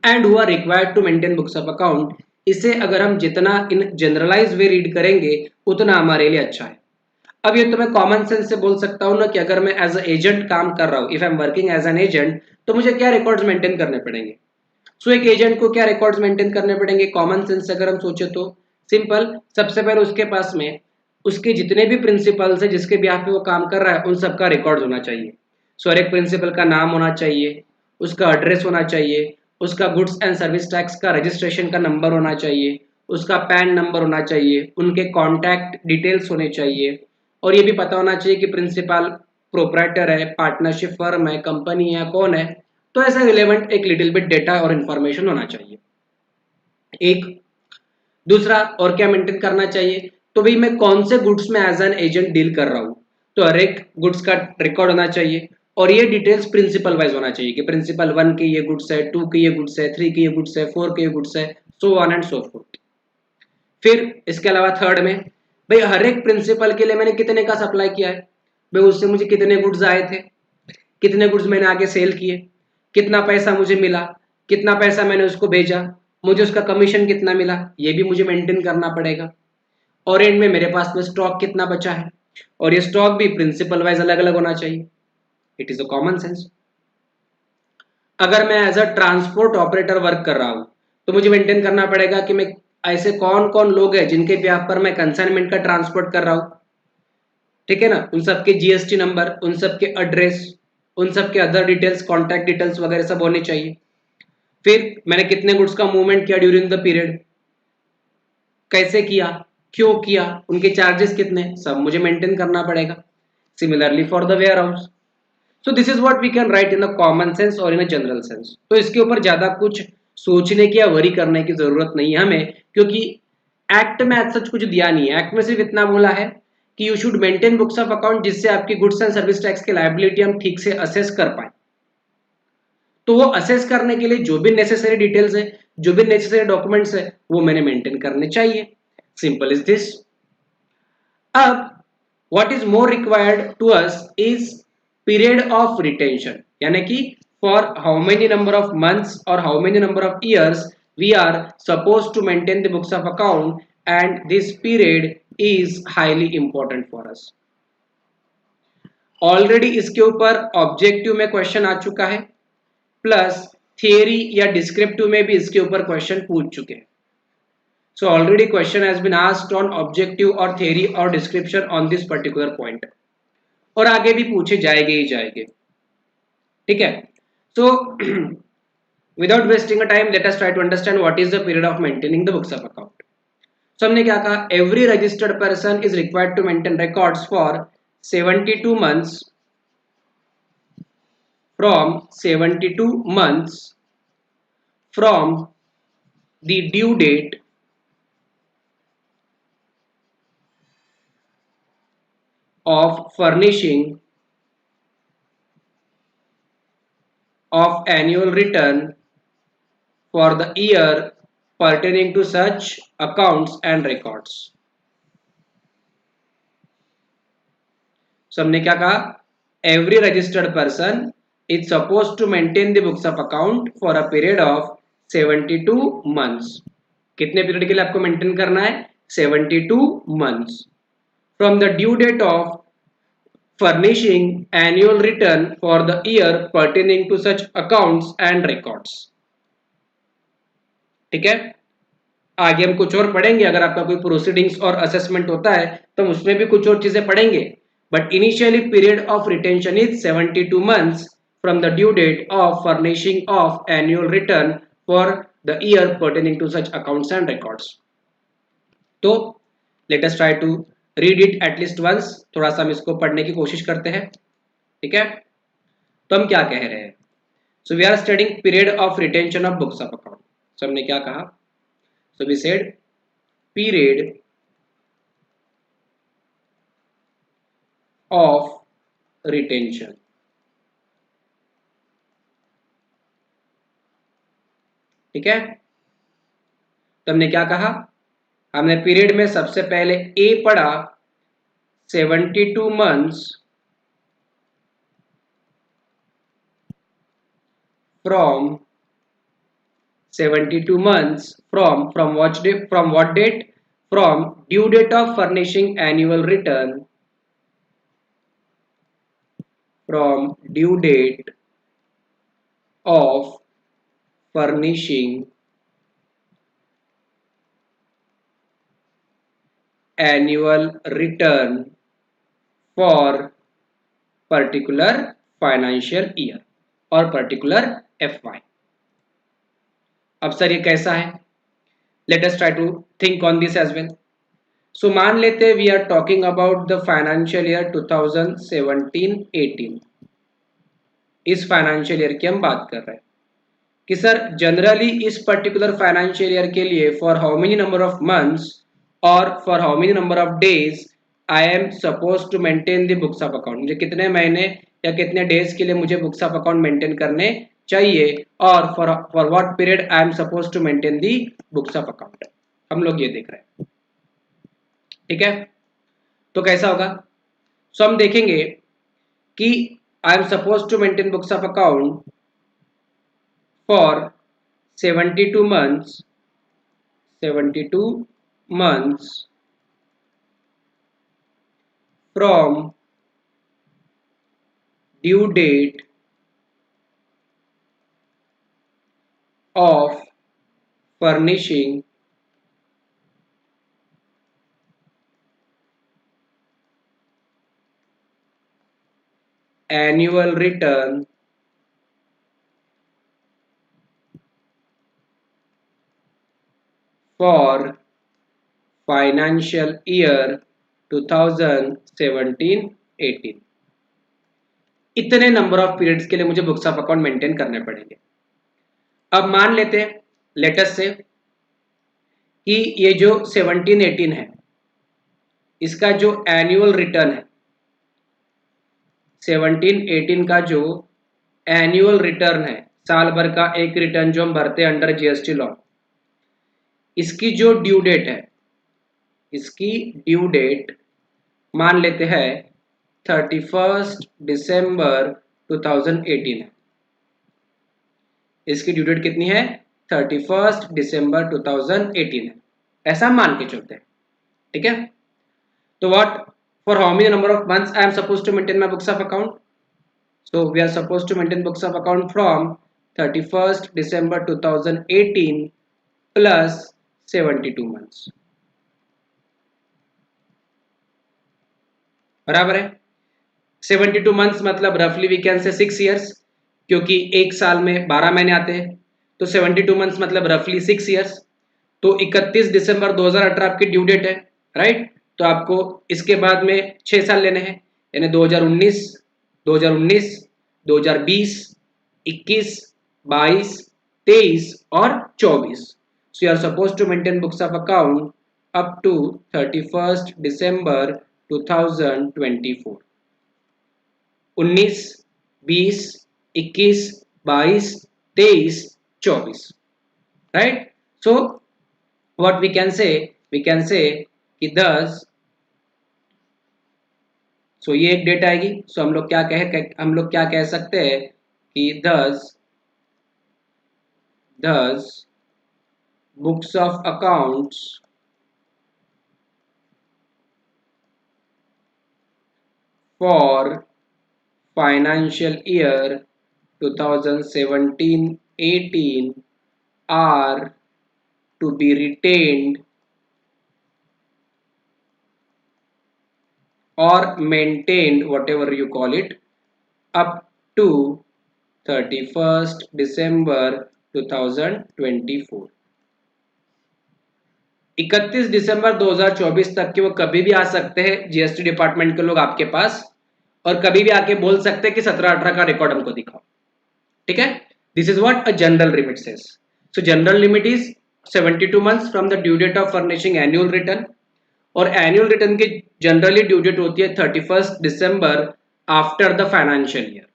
and who are required to maintain books of account, इसे अगर हम जितना इन जनरलाइज वे रीड करेंगे उतना हमारे लिए अच्छा है. अब ये तो मैं कॉमन सेंस से बोल सकता हूँ ना कि अगर मैं एज एजेंट काम कर रहा हूँ, if I am working as an agent, तो मुझे क्या रिकॉर्ड्स मेंटेन करने पड़ेंगे. सो एक एजेंट को क्या रिकॉर्ड्स मेंटेन करने पड़ेंगे कॉमन सेंस से अगर हम सोचे तो सिंपल. सबसे पहले उसके पास में उसके जितने भी प्रिंसिपल्स है जिसके बिहाफ पे वो काम कर रहा है उन सबका रिकॉर्ड होना चाहिए. सो हर एक प्रिंसिपल का नाम होना चाहिए, उसका एड्रेस होना चाहिए, उसका गुड्स एंड सर्विस टैक्स का रजिस्ट्रेशन का नंबर होना चाहिए, उसका पैन नंबर होना चाहिए, उनके कॉन्टैक्ट डिटेल्स होने चाहिए, और ये भी पता होना चाहिए कि प्रिंसिपल प्रोप्राइटर है, पार्टनरशिप फर्म है, कंपनी है, कौन है. तो ऐसा रिलेवेंट एक लिटिल बिट डेटा और इन्फॉर्मेशन होना चाहिए. एक दूसरा और क्या मेंटेन करना चाहिए, तो भाई मैं कौन से गुड्स में एज एन एजेंट डील कर रहा हूँ, तो हर एक गुड्स का रिकॉर्ड होना चाहिए, और ये डिटेल्स प्रिंसिपल वाइज होना चाहिए कि प्रिंसिपल 1 के ये गुड्स है, 2 के ये गुड्स है, 3 के ये गुड्स है, 4 के ये गुड्स है, so on and so fourth. फिर इसके अलावा थर्ड में भाई हर एक प्रिंसिपल के लिए मैंने कितने का सप्लाई किया है, भाई उससे मुझे कितने गुड्स आए थे, कितने गुड्स मैंने आगे सेल किए, कितना पैसा मुझे मिला, कितना पैसा मैंने उसको भेजा, मुझे उसका कमीशन कितना मिला, ये भी मुझे मेंटेन करना पड़ेगा. और एंड में मेरे पास में स्टॉक कितना बचा है, और ये स्टॉक भी प्रिंसिपल वाइज अलग अलग होना चाहिए. It is a common sense. अगर मैं as a transport operator work कर रहा हूं तो मुझे मेंटेन करना पड़ेगा कि मैं ऐसे कौन कौन लोग हैं जिनके बिहाफ पर मैं कंसाइनमेंट का ट्रांसपोर्ट कर रहा हूं, ठीक है ना. उन सबके जीएसटी नंबर, उन सबके एड्रेस, उन सबके अदर डिटेल्स, कॉन्टैक्ट डिटेल्स वगैरह सब होने चाहिए. फिर मैंने कितने गुड्स का मूवमेंट किया ड्यूरिंग द पीरियड, कैसे किया, क्यों किया, उनके चार्जेस कितने, सब मुझे मेंटेन करना पड़ेगा. Similarly for the warehouse. So this is what we can write in a common sense और इन अ जनरल सेंस. तो इसके ऊपर ज्यादा कुछ सोचने की या वरी करने की जरूरत नहीं है हमें, क्योंकि एक्ट में आज सच कुछ दिया नहीं है. एक्ट में सिर्फ इतना बोला है कि you should maintain books of account, जिससे आपकी गुड्स एंड सर्विस टैक्स की लायबिलिटी हम ठीक से असेस कर पाए. तो वो असेस करने के लिए जो भी नेसेसरी डिटेल्स है, जो भी नेसेसरी डॉक्यूमेंट्स है, वो मैंने मेंटेन करने चाहिए. Simple is this. अब what is more required to us is period of retention, यानी कि for how many number of months और how many number of years we are suppose to maintain the books of account, and this period is highly important for us. Already इसके ऊपर objective में question आ चुका है, plus theory या descriptive में भी इसके ऊपर क्वेश्चन पूछ चुके हैं. So already question has been asked on objective or theory or description on this particular point, और आगे भी पूछे जाएंगे ही जाएंगे, ठीक है. So without wasting a time, let us try to understand what is the period of maintaining the books of account. So हमने क्या कहा, every registered person is required to maintain records for 72 months, from 72 months from the due date of furnishing of annual return for the year pertaining to such accounts and records. So हमने क्या कहा, every registered person is supposed to maintain the books of account for a period of 72 months. कितने period के लिए आपको maintain करना है, 72 months from the due date of furnishing annual return for the year pertaining to such accounts and records. ठीक है. आगे हम कुछ और पढ़ेंगे, अगर आपका कोई प्रोसीडिंग्स और असेसमेंट होता है तो हम उसमें भी कुछ और चीजें पढ़ेंगे. But initially period of retention is 72 months from the due date of furnishing of annual return for the year pertaining to such accounts and records. तो let us try to read it at least once. थोड़ा सा हम इसको पढ़ने की कोशिश करते हैं, ठीक है. तो हम क्या कह रहे हैं, so we are studying period of retention of books of account. so हमने क्या कहा, so we said period of retention. ठीक है, तो हमने क्या कहा, हमने पीरियड में सबसे पहले ए पढ़ा 72 months from 72 months from what date, from due date of furnishing annual return, from due date of furnishing annual return for particular financial year और particular FY। अब सर ये कैसा है, let us try to think on this as well। So मान लेते we are talking about the financial year 2017-18, इस financial year की हम बात कर रहे हैं कि सर जनरली इस पर्टिकुलर फाइनेंशियल ईयर के लिए for how many number of months और for how many number of days I am suppose to maintain the books of account, मुझे कितने महीने या कितने डेज के लिए मुझे बुक्स ऑफ अकाउंट मेंटेन करने चाहिए और for what period I am suppose to maintain the books of account, हम लोग ये देख रहे हैं। ठीक है, तो कैसा होगा, सो हम देखेंगे कि I am suppose to maintain books of account for 72 months from due date of furnishing annual return for financial year 2017-18, इतने नंबर ऑफ पीरियड्स के लिए मुझे बुक्स ऑफ अकाउंट मेंटेन करने पड़ेंगे। अब मान लेते हैं लेटेस्ट से कि ये जो 17-18 है इसका जो एनुअल रिटर्न है, 17-18 का जो एनुअल रिटर्न है, साल भर का एक रिटर्न जो हम भरते हैं अंडर जीएसटी लॉ, इसकी जो ड्यू डेट है, इसकी ड्यू डेट मान लेते हैं 31 दिसंबर 2018 है। इसकी ड्यू डेट कितनी है, 31 दिसंबर 2018 है, ऐसा मान के चलते हैं। ठीक है, तो what for how many number of months I am suppose to maintain my books of account, so we are suppose to maintain books of account from 31 December 2018 plus 72 months, बराबर है 72 मंथ्स मतलब रफली वी कैन से 6 years, क्योंकि एक साल में 12 महीने आते हैं, तो 72 मंथ्स मतलब रफली 6 इयर्स। तो 31 दिसंबर 2018 आपकी ड्यू डेट है, राइट, तो आपको इसके बाद में 6 साल लेने हैं, यानी 2019, 2020, 21, 22, 23 और 24। So you are suppose to maintain books of account up to 31 December 2024। 19, 20, 21, 22, 23, 24, right? So what we can say कि 10, सो ये एक डेट आएगी। सो हम लोग क्या कह सकते हैं कि 10 books of accounts for financial year 2017-18 are to be retained or maintained, whatever you call it, up to 31st December 2024। 31 दिसंबर 2024 तक के वो कभी भी आ सकते हैं जीएसटी डिपार्टमेंट के लोग आपके पास, और कभी भी आके बोल सकते हैं कि 17-18 का रिकॉर्ड हमको दिखाओ। ठीक है, this is what a general limit says. So general limit is 72 months from the due date of furnishing annual return, और एनुअल रिटर्न की जनरली ड्यू डेट होती है 31 December after the financial year,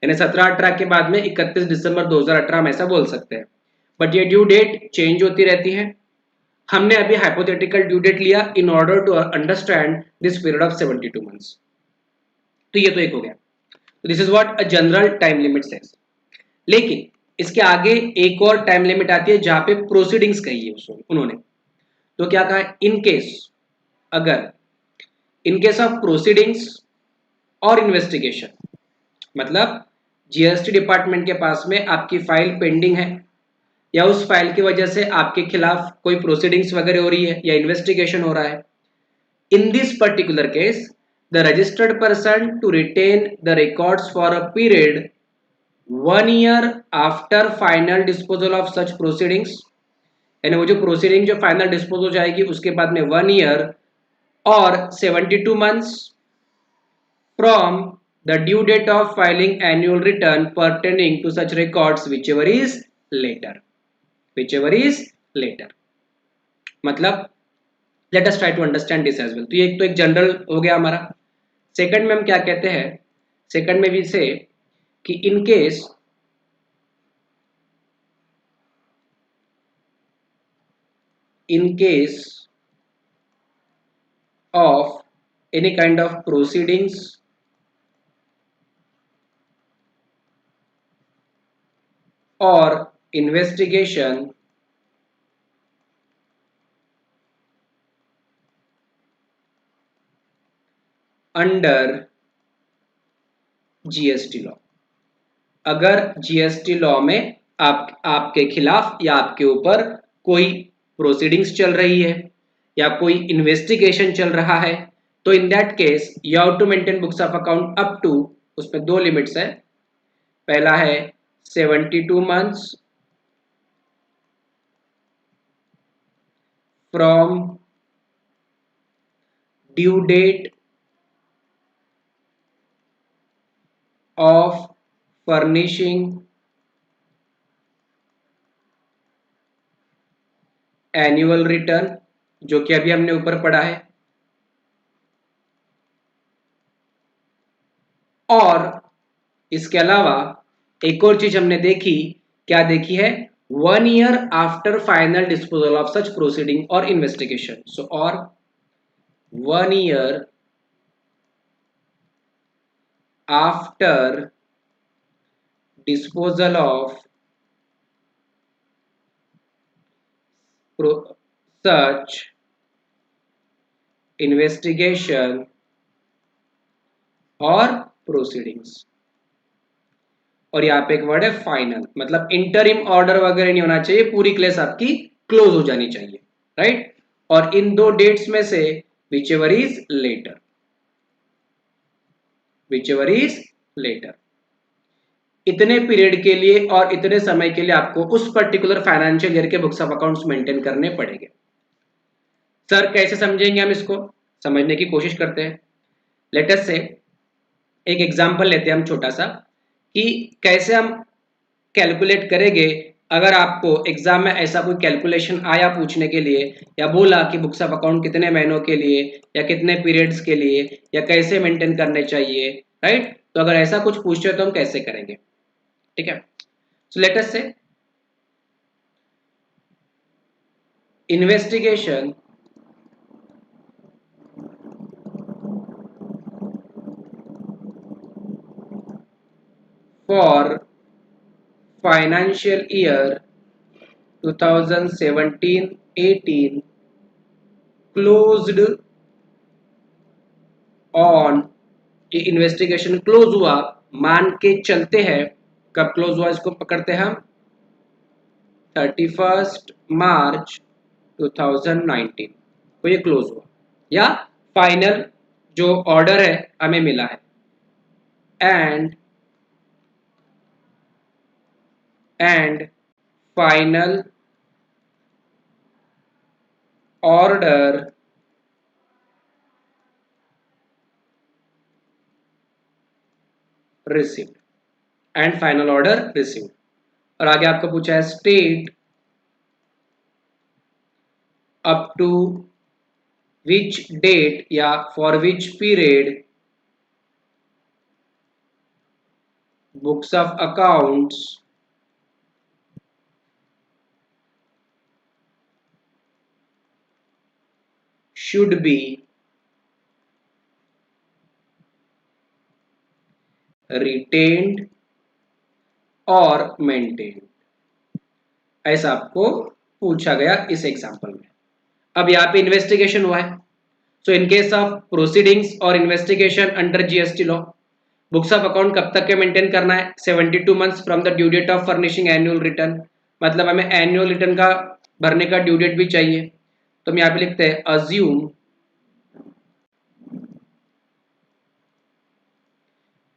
यानी 17-18 के बाद में 31 दिसंबर 2018 हम ऐसा बोल सकते हैं। बट ये ड्यू डेट चेंज होती रहती है। हमने अभी हाइपोथेटिकल ड्यू डेट लिया in order to understand this period of 72 months. तो ये तो एक हो गया। This is what a general time limit says. लेकिन इसके आगे एक और टाइम लिमिट आती है जहां पे प्रोसीडिंग्स कही है उन्होंने। तो क्या कहा, इन केस, अगर इन केस ऑफ प्रोसीडिंग्स और इन्वेस्टिगेशन, मतलब जीएसटी डिपार्टमेंट के पास में आपकी फाइल पेंडिंग है या उस फाइल की वजह से आपके खिलाफ कोई प्रोसीडिंग्स वगैरह हो रही है या इन्वेस्टिगेशन हो रहा है, in this particular case the registered person to retain the records for a period 1 year after final disposal of such proceedings, यानी वो जो प्रोसीडिंग जो फाइनल डिस्पोज हो जाएगी उसके बाद में 1 year और 72 months from the due date of filing annual return pertaining to such records whichever is later, whichever is later। मतलब let us try to understand this as well। तो ये तो एक जनरल हो गया हमारा। सेकंड में हम क्या कहते हैं, सेकंड में भी से कि in case of any kind of proceedings or investigation under GST law, अगर जीएसटी लॉ में आपके खिलाफ या आपके ऊपर कोई प्रोसीडिंग्स चल रही है या कोई इन्वेस्टिगेशन चल रहा है, तो in that case you have to maintain books of account up to, उसमें दो लिमिट्स है। पहला है 72 months from due date of furnishing annual return, जो कि अभी हमने ऊपर पढ़ा है। और इसके अलावा एक और चीज हमने देखी, क्या देखी है, 1 year after final disposal of such proceeding और इन्वेस्टिगेशन। सो और 1 year after disposal of such investigation और प्रोसीडिंग्स। और यहाँ पे एक वर्ड है फाइनल, मतलब इंटरिम ऑर्डर वगैरह नहीं होना चाहिए, पूरी क्लेस आपकी क्लोज हो जानी चाहिए, राइट। और इन दो डेट्स में से whichever is later, whichever is later, इतने पीरियड के लिए और इतने समय के लिए आपको उस पर्टिकुलर फाइनेंशियल ईयर के बुक्स ऑफ अकाउंट्स मेंटेन करने पड़ेंगे। सर कैसे समझेंगे हम इसको, समझने की कोशिश करते हैं। लेट अस से एक एग्जांपल लेते हैं हम छोटा सा, कि कैसे हम कैलकुलेट करेंगे अगर आपको एग्जाम में ऐसा कोई कैलकुलेशन आया पूछने के लिए, या बोला कि बुक्स ऑफ अकाउंट कितने महीनों के लिए या कितने पीरियड्स के लिए या कैसे मेंटेन करने चाहिए, राइट। तो अगर ऐसा कुछ पूछते हो तो हम कैसे करेंगे, ठीक है। सो लेट अस से investigation for financial year 2017-18 closed on, ये इन्वेस्टिगेशन क्लोज हुआ, मान के चलते हैं, कब क्लोज हुआ इसको पकड़ते हैं हम, 31 मार्च 2019 को ये क्लोज हुआ, या फाइनल जो ऑर्डर है हमें मिला है, and final order received, and final order received. और आगे आपको पूछा है state up to which date या for which period books of accounts should be retained or maintained, ऐसा आपको पूछा गया इस एग्जांपल में। अब यहाँ पे इन्वेस्टिगेशन हुआ है, so in case of proceedings और investigation under GST law, books of account कब तक के मेंटेन करना है? 72 months from the due date of furnishing annual return, मतलब हमें एनुअल रिटर्न का भरने का ड्यू डेट भी चाहिए, तो हम यहाँ पे लिखते हैं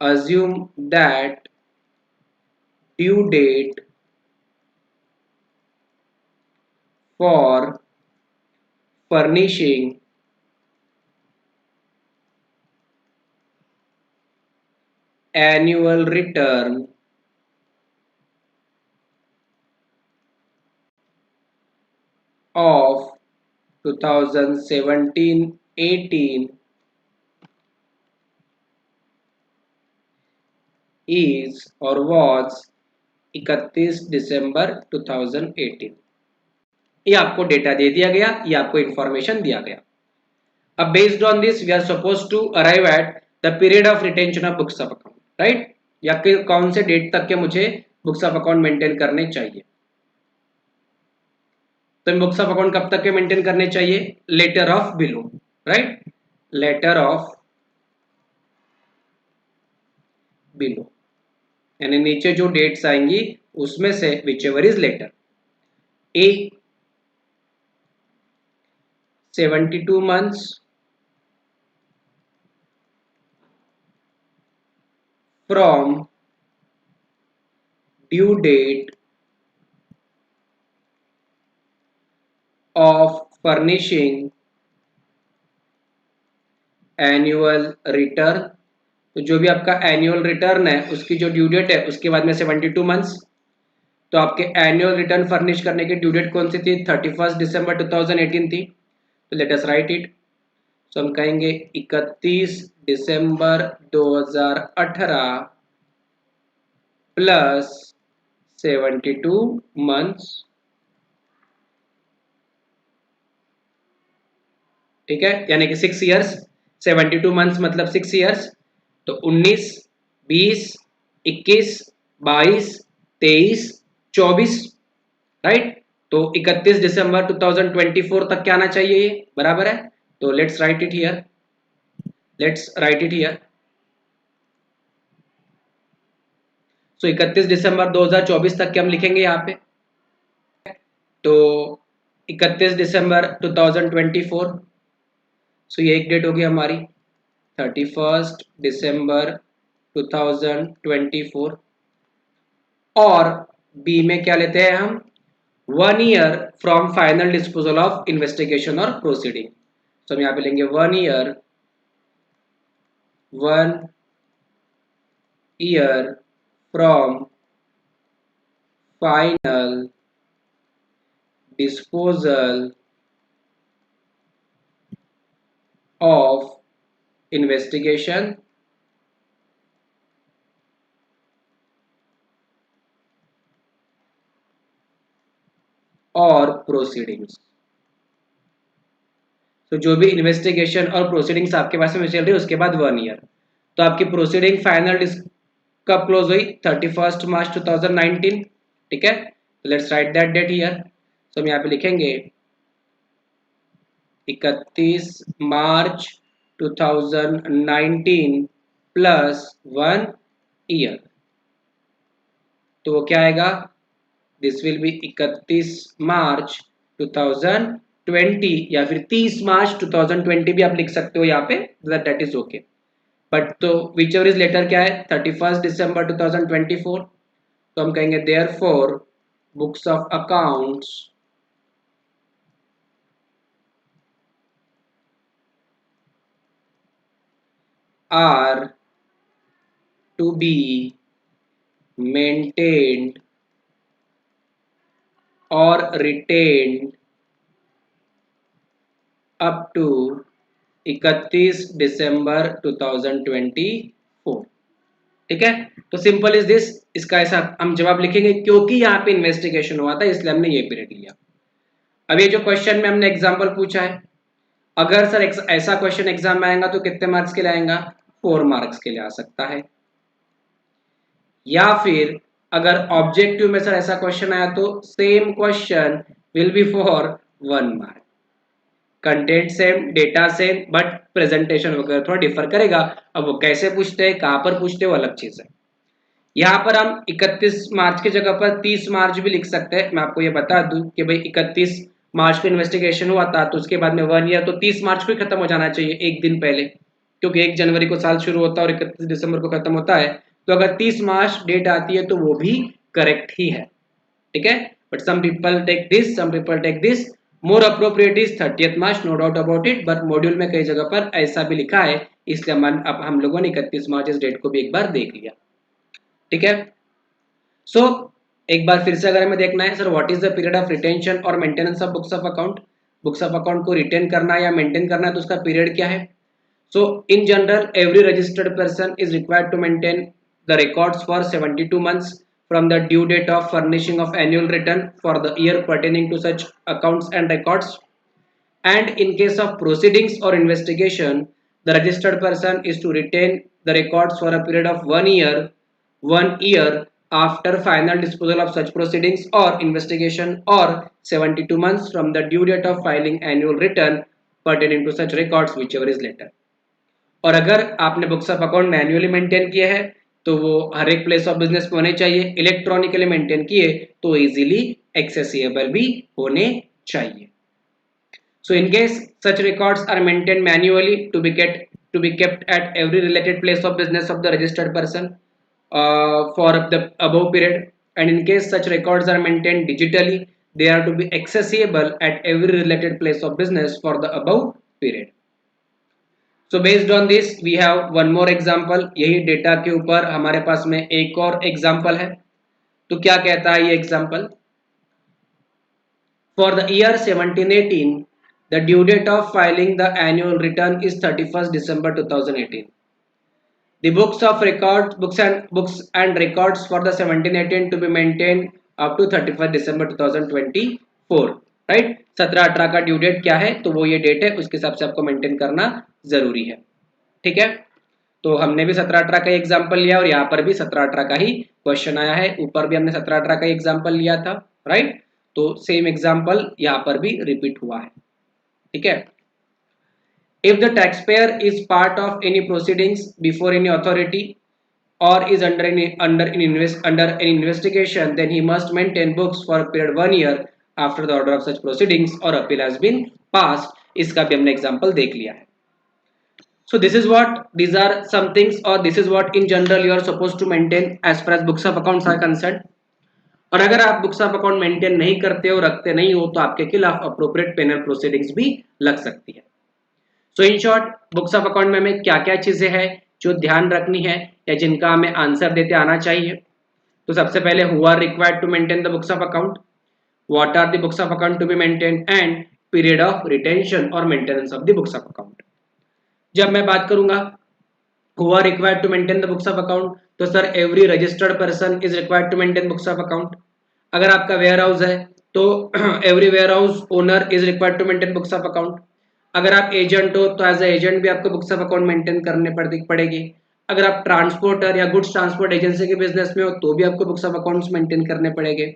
assume that due date for furnishing annual return of 2017-18 is or was 31 December 2018। ये आपको डेटा दे दिया गया, ये आपको इंफॉर्मेशन दिया गया। अब based on this we are suppose to arrive at the period of retention of books of account, right, या कौन से डेट तक के मुझे बुक्स ऑफ अकाउंट मेंटेन करने चाहिए। तो बुक्स ऑफ अकाउंट कब तक के मेंटेन करने चाहिए? Later of below, right, later of below, यानी नीचे जो डेट्स आएंगी उसमें से whichever is later. A 72 months from due date of furnishing annual return, तो जो भी आपका एनुअल रिटर्न है उसकी जो ड्यू डेट है उसके बाद में 72 मंथ्स, तो आपके एनुअल रिटर्न फर्निश करने की ड्यू डेट कौन सी थी? 31 दिसंबर 2018 थी, तो लेट अस राइट इट। सो हम कहेंगे 31 दिसंबर 2018 प्लस 72 मंथ्स, ठीक है, यानी कि 6 ईयर्स। 72 मंथ्स मतलब 6 ईयर्स, तो 19, 20, 21, 22, 23, 24, राइट, तो 31 दिसंबर 2024 तक क्या आना चाहिए, ये बराबर है। तो let's write it here, let's write it here. So 31 दिसंबर 2024 तक के हम लिखेंगे यहाँ पे, तो 31 दिसंबर 2024, सो ये एक डेट होगी हमारी 31 दिसंबर 2024, और बी में क्या लेते हैं हम? 1 year from final disposal of investigation और प्रोसीडिंग, तो हम यहाँ पे लेंगे 1 year from final disposal of investigation और प्रोसीडिंग्स। तो जो भी इन्वेस्टिगेशन और प्रोसीडिंग्स आपके पास में चल रही है उसके बाद 1 ईयर, तो आपकी प्रोसीडिंग फाइनल कब क्लोज हुई? 31 मार्च 2019, ठीक है, let's write that date here. तो हम यहाँ पे लिखेंगे 31 मार्च 2019 प्लस 1 ईयर, तो वो क्या आएगा? दिस विल बी 31 मार्च 2020, या फिर 30 मार्च 2020 भी आप लिख सकते हो यहाँ पे, दैट इज ओके, बट तो विच एवर इज लेटर क्या है? 31 दिसंबर 2024, तो हम कहेंगे therefore books of accounts are to be maintained or retained up to 31 दिसंबर 2024, ठीक है। तो सिंपल इज दिस, इसका ऐसा हम जवाब लिखेंगे, क्योंकि यहाँ पे इन्वेस्टिगेशन हुआ था इसलिए हमने ये पीरियड लिया। अब ये जो क्वेश्चन में हमने एग्जांपल पूछा है, अगर सर ऐसा क्वेश्चन एग्जाम में आएगा तो कितने मार्क्स के लिए आएगा? 4 मार्क्स के लिए आ सकता है। या फिर अगर ऑब्जेक्टिव में सर ऐसा क्वेश्चन आया तो same question will be for 1 mark. Content same, data same, but presentation वगैरह थोड़ा डिफर करेगा। अब वो कैसे पूछते हैं, कहां पर पूछते हैं, वो अलग चीज है। यहाँ पर हम 31 मार्च की जगह पर 30 मार्च भी लिख सकते हैं। मैं आपको ये बता दूं कि भाई 31 मार्च को इन्वेस्टिगेशन हुआ था, तो उसके बाद में 1 ईयर, तो 30 मार्च को ही खत्म हो जाना चाहिए, एक दिन पहले, क्योंकि 1 जनवरी को साल शुरू होता है और 31 दिसंबर को खत्म होता है। तो अगर 30 मार्च डेट आती है तो वो भी करेक्ट ही है, ठीक है। But some people take this, some people take this, more appropriate is 30th March, no doubt about it, but module में कई जगह पर ऐसा भी लिखा है, इसलिए हम लोगों ने 31 मार्च इस डेट को भी एक बार देख लिया, ठीक है। सो एक बार फिर से अगर हमें देखना है sir what is the period of retention और maintenance of books of account, books of account को रिटेन करना या मेंटेन करना है तो उसका पीरियड क्या है? So in general every registered person is required to maintain the records for 72 months from the due date of furnishing of annual return for the year pertaining to such accounts and records, and in case of proceedings or investigation the registered person is to retain the records for a period of 1 year after final disposal of such proceedings or investigation, or 72 months from the due date of filing annual return pertaining to such records, whichever is later। और अगर आपने books of account manually maintain किए हैं तो वो हर एक place of business में होने चाहिए, इलेक्ट्रॉनिकली मेंटेन किए तो इजीली एक्सेसिबल भी होने चाहिए। So in case such records are maintain manually to be kept at every related place of business of the registered person for the above period, and in case such records are maintain digitally they are to be accessible at every related place of business for the above period। So based on this we have one more example। यही data के ऊपर हमारे पास में एक और example है। तो क्या कहता है ये example? For the year 1718 the due date of filing the annual return is 31st December 2018। The books and records for the 1718 to be maintained up to 31st December 2024, right. 17-18 का ड्यू डेट क्या है, तो वो ये date है, उसके हिसाब से आपको मेंटेन करना जरूरी है, ठीक है। तो हमने भी 17-18 का एग्जाम्पल लिया और यहाँ पर भी 17-18 का ही क्वेश्चन आया है, ऊपर भी हमने 17-18 का एग्जाम्पल लिया था, राइट। तो सेम एग्जाम्पल यहाँ पर भी रिपीट हुआ है, ठीक है। If the taxpayer is part of any proceedings before any authority or is under an investigation, then he must maintain books for a period 1 year after the order of such proceedings or appeal has been passed। इसका भी हमने example देख लिया है। So these are some things, or this is what in general you are supposed to maintain as far as books of accounts are concerned। और अगर आप books of account maintain नहीं करते हो, रखते नहीं हो, तो आपके खिलाफ अप्रोप्रिएट पेनल प्रोसीडिंग्स भी लग सकती है। So in short books of account में हमें क्या क्या चीजें हैं जो ध्यान रखनी है या जिनका हमें आंसर देते आना चाहिए। तो सबसे पहले who are required to maintain the books of account, what are the books of account to be maintain, and period of retention और maintenance of the books of account. जब मैं बात करूंगा who are required to maintain the books of account, तो sir every registered person is required to maintain books of account. अगर आपका warehouse है तो every warehouse owner is required to maintain books of account. अगर आप agent हो तो as a agent भी आपको बुक्स ऑफ अकाउंट मेंटेन करने पड़ेगी। अगर आप ट्रांसपोर्टर या गुड्स ट्रांसपोर्ट एजेंसी के बिजनेस में हो तो भी आपको बुक्स ऑफ अकाउंट्स मेंटेन करने पड़ेंगे।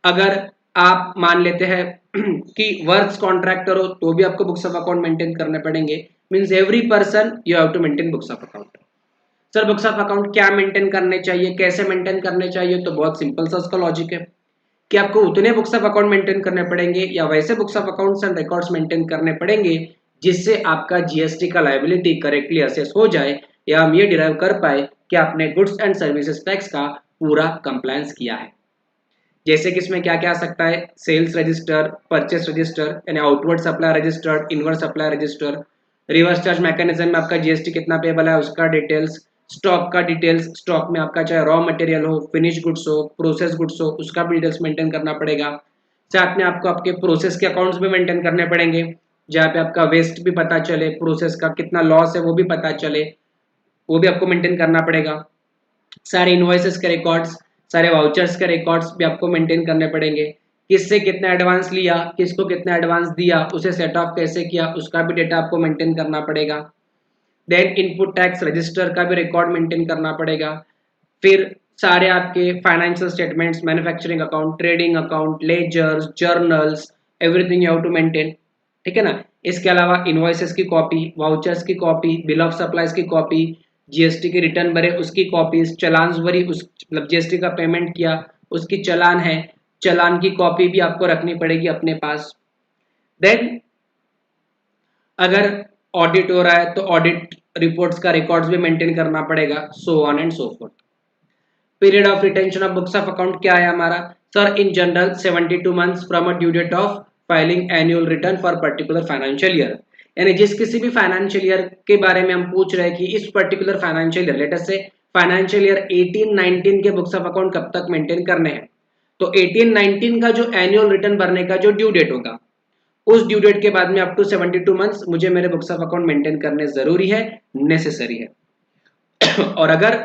अगर आप मान लेते हैं कि वर्क्स कॉन्ट्रैक्टर हो तो भी आपको बुक्स ऑफ अकाउंट मेंटेन करने पड़ेंगे। Means every person you have to maintain books of account. Sir books of account क्या मेंटेन करने चाहिए, कैसे मेंटेन करने चाहिए? तो बहुत सिंपल सा उसका लॉजिक है कि आपको उतने बुक्स ऑफ अकाउंट मेंटेन करने पड़ेंगे या वैसे books of accounts and records maintain करने पड़ेंगे जिससे आपका जीएसटी का लायबिलिटी करेक्टली असेस हो जाए, या हम ये डिराइव कर पाए कि आपने गुड्स एंड सर्विसेज टैक्स का पूरा कंप्लायंस किया है। जैसे कि इसमें क्या क्या आ सकता है, सेल्स रजिस्टर, परचेस रजिस्टर यानी outward supply register, inward supply register, reverse charge mechanism में आपका जीएसटी कितना पेबल है उसका डिटेल्स, स्टॉक का डिटेल्स, स्टॉक में आपका चाहे रॉ मटेरियल हो, फिनिश गुड्स हो, प्रोसेस गुड्स हो, उसका भी डिटेल्स मेंटेन करना पड़ेगा। साथ में आपको आपके प्रोसेस के अकाउंट्स भी मेंटेन करने पड़ेंगे जहाँ पे आपका वेस्ट भी पता चले, प्रोसेस का कितना लॉस है वो भी पता चले, वो भी आपको मेंटेन करना पड़ेगा। सारे इनवॉइसेस के रिकॉर्ड्स, सारे वाउचर्स के रिकॉर्ड्स भी आपको मेंटेन करने पड़ेंगे। किससे कितना एडवांस लिया, किसको कितना एडवांस दिया, उसे सेट ऑफ कैसे किया, उसका भी डेटा आपको मेंटेन करना पड़ेगा। देन इनपुट टैक्स रजिस्टर का भी रिकॉर्ड मेंटेन करना पड़ेगा। फिर सारे आपके financial statements, manufacturing account, trading account, ledgers, journals, everything you have to maintain, ठीक है ना। इसके अलावा इनवॉइसेस की कॉपी, वाउचर्स की कॉपी, बिल ऑफ सप्लाईज की कॉपी, जीएसटी की रिटर्न भरे उसकी कॉपीज, चलान भरी उस मतलब जीएसटी का पेमेंट किया उसकी चलान है, चलान की कॉपी भी आपको रखनी पड़ेगी अपने पास। देन अगर ऑडिट हो रहा है तो ऑडिट रिपोर्ट्स का रिकॉर्ड्स भी मेंटेन करना पड़ेगा, so on and so forth. Period of retention of books of account क्या है हमारा, sir in general 72 months from a due date of filing annual return for particular financial year. यानी जिस किसी भी फाइनेंशियल ईयर के बारे में हम पूछ रहे हैं कि इस particular financial year, let us से फाइनेंशियल ईयर 18-19 के बुक्स ऑफ अकाउंट कब तक मेंटेन करने हैं, तो 18-19 का जो एनुअल रिटर्न भरने का जो ड्यू डेट होगा उस ड्यू डेट के बाद में अप टू 72 मंथ्स मुझे मेरे बुक्स ऑफ अकाउंट मेंटेन करने जरूरी है, नेसेसरी है। और अगर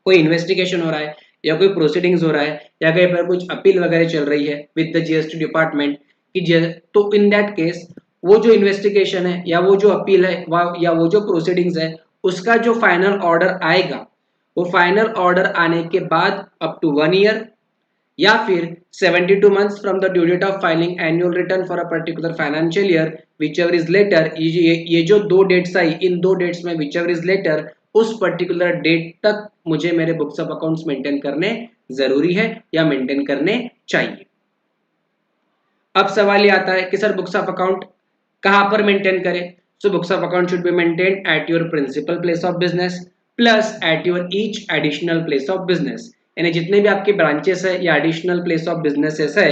कोई इन्वेस्टिगेशन हो रहा है या कोई प्रोसीडिंग्स हो रहा है या कहीं पर कुछ अपील वगैरह चल रही है विद द जीएसटी डिपार्टमेंट की, तो इन दैट केस वो जो इन्वेस्टिगेशन है या वो जो अपील है या वो जो प्रोसीडिंग्स है उसका जो फाइनल ऑर्डर आएगा, वो फाइनल ऑर्डर आने के बाद अप टू 1 ईयर या फिर 72 months from the due date of filing annual return for a particular financial year whichever is later, ये जो दो डेट्स आई इन दो डेट्स में विचएवर इज लेटर उस पर्टिकुलर डेट तक मुझे मेरे बुक्स ऑफ अकाउंट्स मेंटेन करने जरूरी है या मेंटेन करने चाहिए। अब सवाल ये आता है कि सर बुक्स ऑफ अकाउंट कहां पर मेंटेन करें, so books of account should be maintained at your principal place of business plus at your each additional place of business. यानी जितने भी आपके ब्रांचेस है या एडिशनल प्लेस ऑफ बिजनेसेस है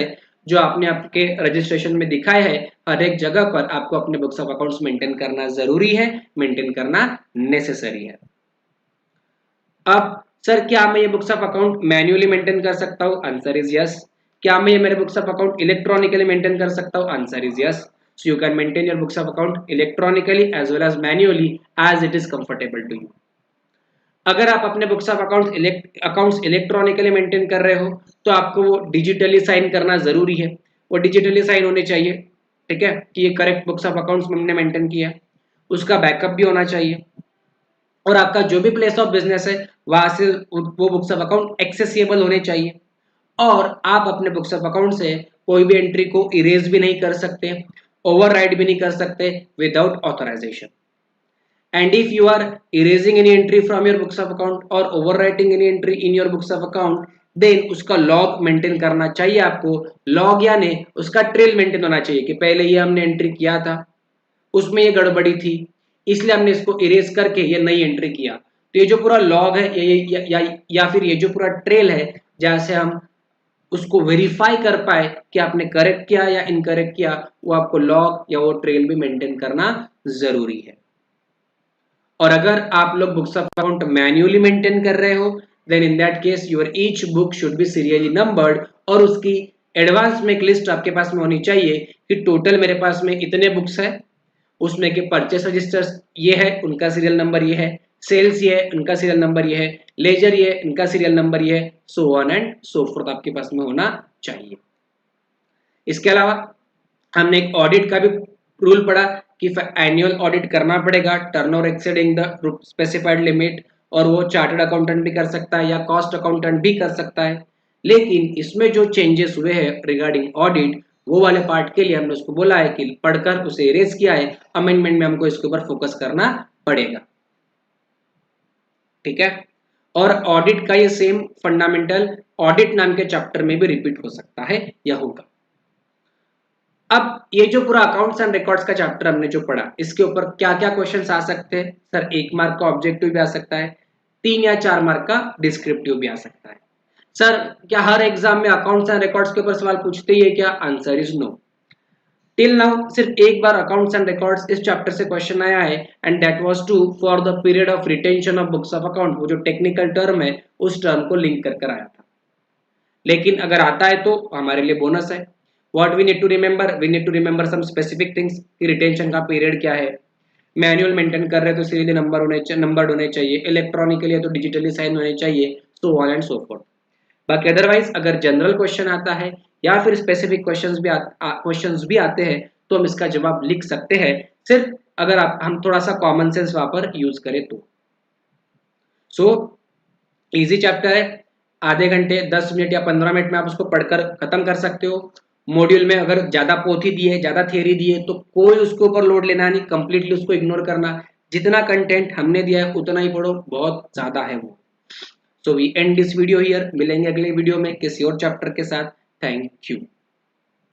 जो आपने आपके रजिस्ट्रेशन में दिखाए है, हर एक जगह पर आपको अपने बुक्स ऑफ अकाउंट्स मेंटेन करना जरूरी है, मेंटेन करना नेसेसरी है। अब सर क्या मैं ये books of account manually maintain कर सकता हूँ, आंसर इज यस। क्या मैं ये मेरे books of account electronically maintain कर सकता हूँ, answer is yes. So you can maintain your books of account electronically as well as manually as it is comfortable to you. अगर आप अपने books of accounts electronically maintain कर रहे हो तो आपको वो डिजिटली साइन करना जरूरी है, वो डिजिटली साइन होने चाहिए, ठीक है, कि ये करेक्ट बुक्स ऑफ अकाउंट्स हमने मेंटेन किया, उसका बैकअप भी होना चाहिए और आपका जो भी प्लेस ऑफ बिजनेस है वहां से वो बुक्स ऑफ अकाउंट एक्सेसिबल होने चाहिए। और आप अपने बुक्स ऑफ अकाउंट से कोई भी एंट्री को इरेज भी नहीं कर सकते, ओवरराइड भी नहीं कर सकते without authorization. And if you are erasing any entry from your books of account or overwriting any entry in your books of account, then उसका log मेंटेन करना चाहिए आपको। log यानी उसका ट्रेल मेंटेन होना चाहिए कि पहले ये हमने एंट्री किया था, उसमें ये गड़बड़ी थी, इसलिए हमने इसको इरेज करके ये नई एंट्री किया। तो ये जो पूरा log है या फिर ये जो पूरा ट्रेल है जहां से हम उसको वेरीफाई कर पाए कि आपने करेक्ट किया या इनकरेक्ट किया, वो आपको log या वो ट्रेल भी मेंटेन करना जरूरी है। और अगर आप लोग books of account manually maintain कर रहे हो then in that case your each book should be serially numbered और उसकी एडवांस में एक लिस्ट आपके पास में होनी चाहिए कि टोटल मेरे पास में इतने बुक्स है, उसमें के परचेस रजिस्टर्स ये है उनका सीरियल नंबर ये है, सेल्स ये है उनका सीरियल नंबर ये है, लेजर ये है उनका सीरियल नंबर ये है, so on and so fourth आपके पास में होना चाहिए। इसके अलावा हमने एक ऑडिट का भी रूल पढ़ा कि एनुअल ऑडिट करना पड़ेगा turnover exceeding the specified limit, और वो चार्टर्ड अकाउंटेंट भी कर सकता है या कॉस्ट अकाउंटेंट भी कर सकता है। लेकिन इसमें जो चेंजेस हुए हैं रिगार्डिंग ऑडिट वो वाले पार्ट के लिए हमने उसको बोला है कि पढ़कर उसे इरेज किया है, अमेंडमेंट में हमको इसके ऊपर फोकस करना पड़ेगा, ठीक है। और ऑडिट का ये सेम फंडामेंटल ऑडिट नाम के चैप्टर में भी रिपीट हो सकता है या होगा। अब ये जो पूरा अकाउंट्स एंड रिकॉर्ड्स का चैप्टर हमने जो पढ़ा इसके ऊपर क्या क्या क्वेश्चंस आ सकते हैं, सर 1 मार्क का ऑब्जेक्टिव भी आ सकता है, 3 या 4 मार्क का डिस्क्रिप्टिव भी आ सकता है। सर क्या हर एग्जाम में अकाउंट्स एंड रिकॉर्ड्स के ऊपर सवाल पूछते ही है क्या, answer is no. Till now सिर्फ एक बार अकाउंट्स एंड रिकॉर्ड्स इस चैप्टर से क्वेश्चन आया है and that was to for the period of retention of books of account, वो जो टेक्निकल टर्म है उस टर्म को लिंक कर आया था। लेकिन अगर आता है तो हमारे लिए बोनस है। What we need to remember? We need to remember some specific things कि रिटेंशन का पीरियड क्या है, मैनुअल मेंटेन कर रहे हैं तो सीरियली नंबर्ड होने चाहिए, इलेक्ट्रॉनिकली है तो डिजिटली साइन होने चाहिए, सो ऑन एंड सो फोर्थ। बाकी अदरवाइज अगर जनरल क्वेश्चन आता है या फिर स्पेसिफिक क्वेश्चंस भी आते हैं तो हम इसका जवाब लिख सकते हैं, सिर्फ अगर हम थोड़ा सा कॉमन सेंस वहां पर यूज करें तो। सो इजी चैप्टर है, आधे घंटे 10 मिनट या 15 मिनट में आप उसको पढ़कर खत्म कर सकते हो। मॉड्यूल में अगर ज्यादा पोथी दी है, ज्यादा थियरी दी है, तो कोई उसके ऊपर लोड लेना नहीं, कंप्लीटली उसको इग्नोर करना। जितना कंटेंट हमने दिया है उतना ही पढ़ो, बहुत ज्यादा है वो। So we end this video here, मिलेंगे अगले वीडियो में किसी और चैप्टर के साथ। Thank you.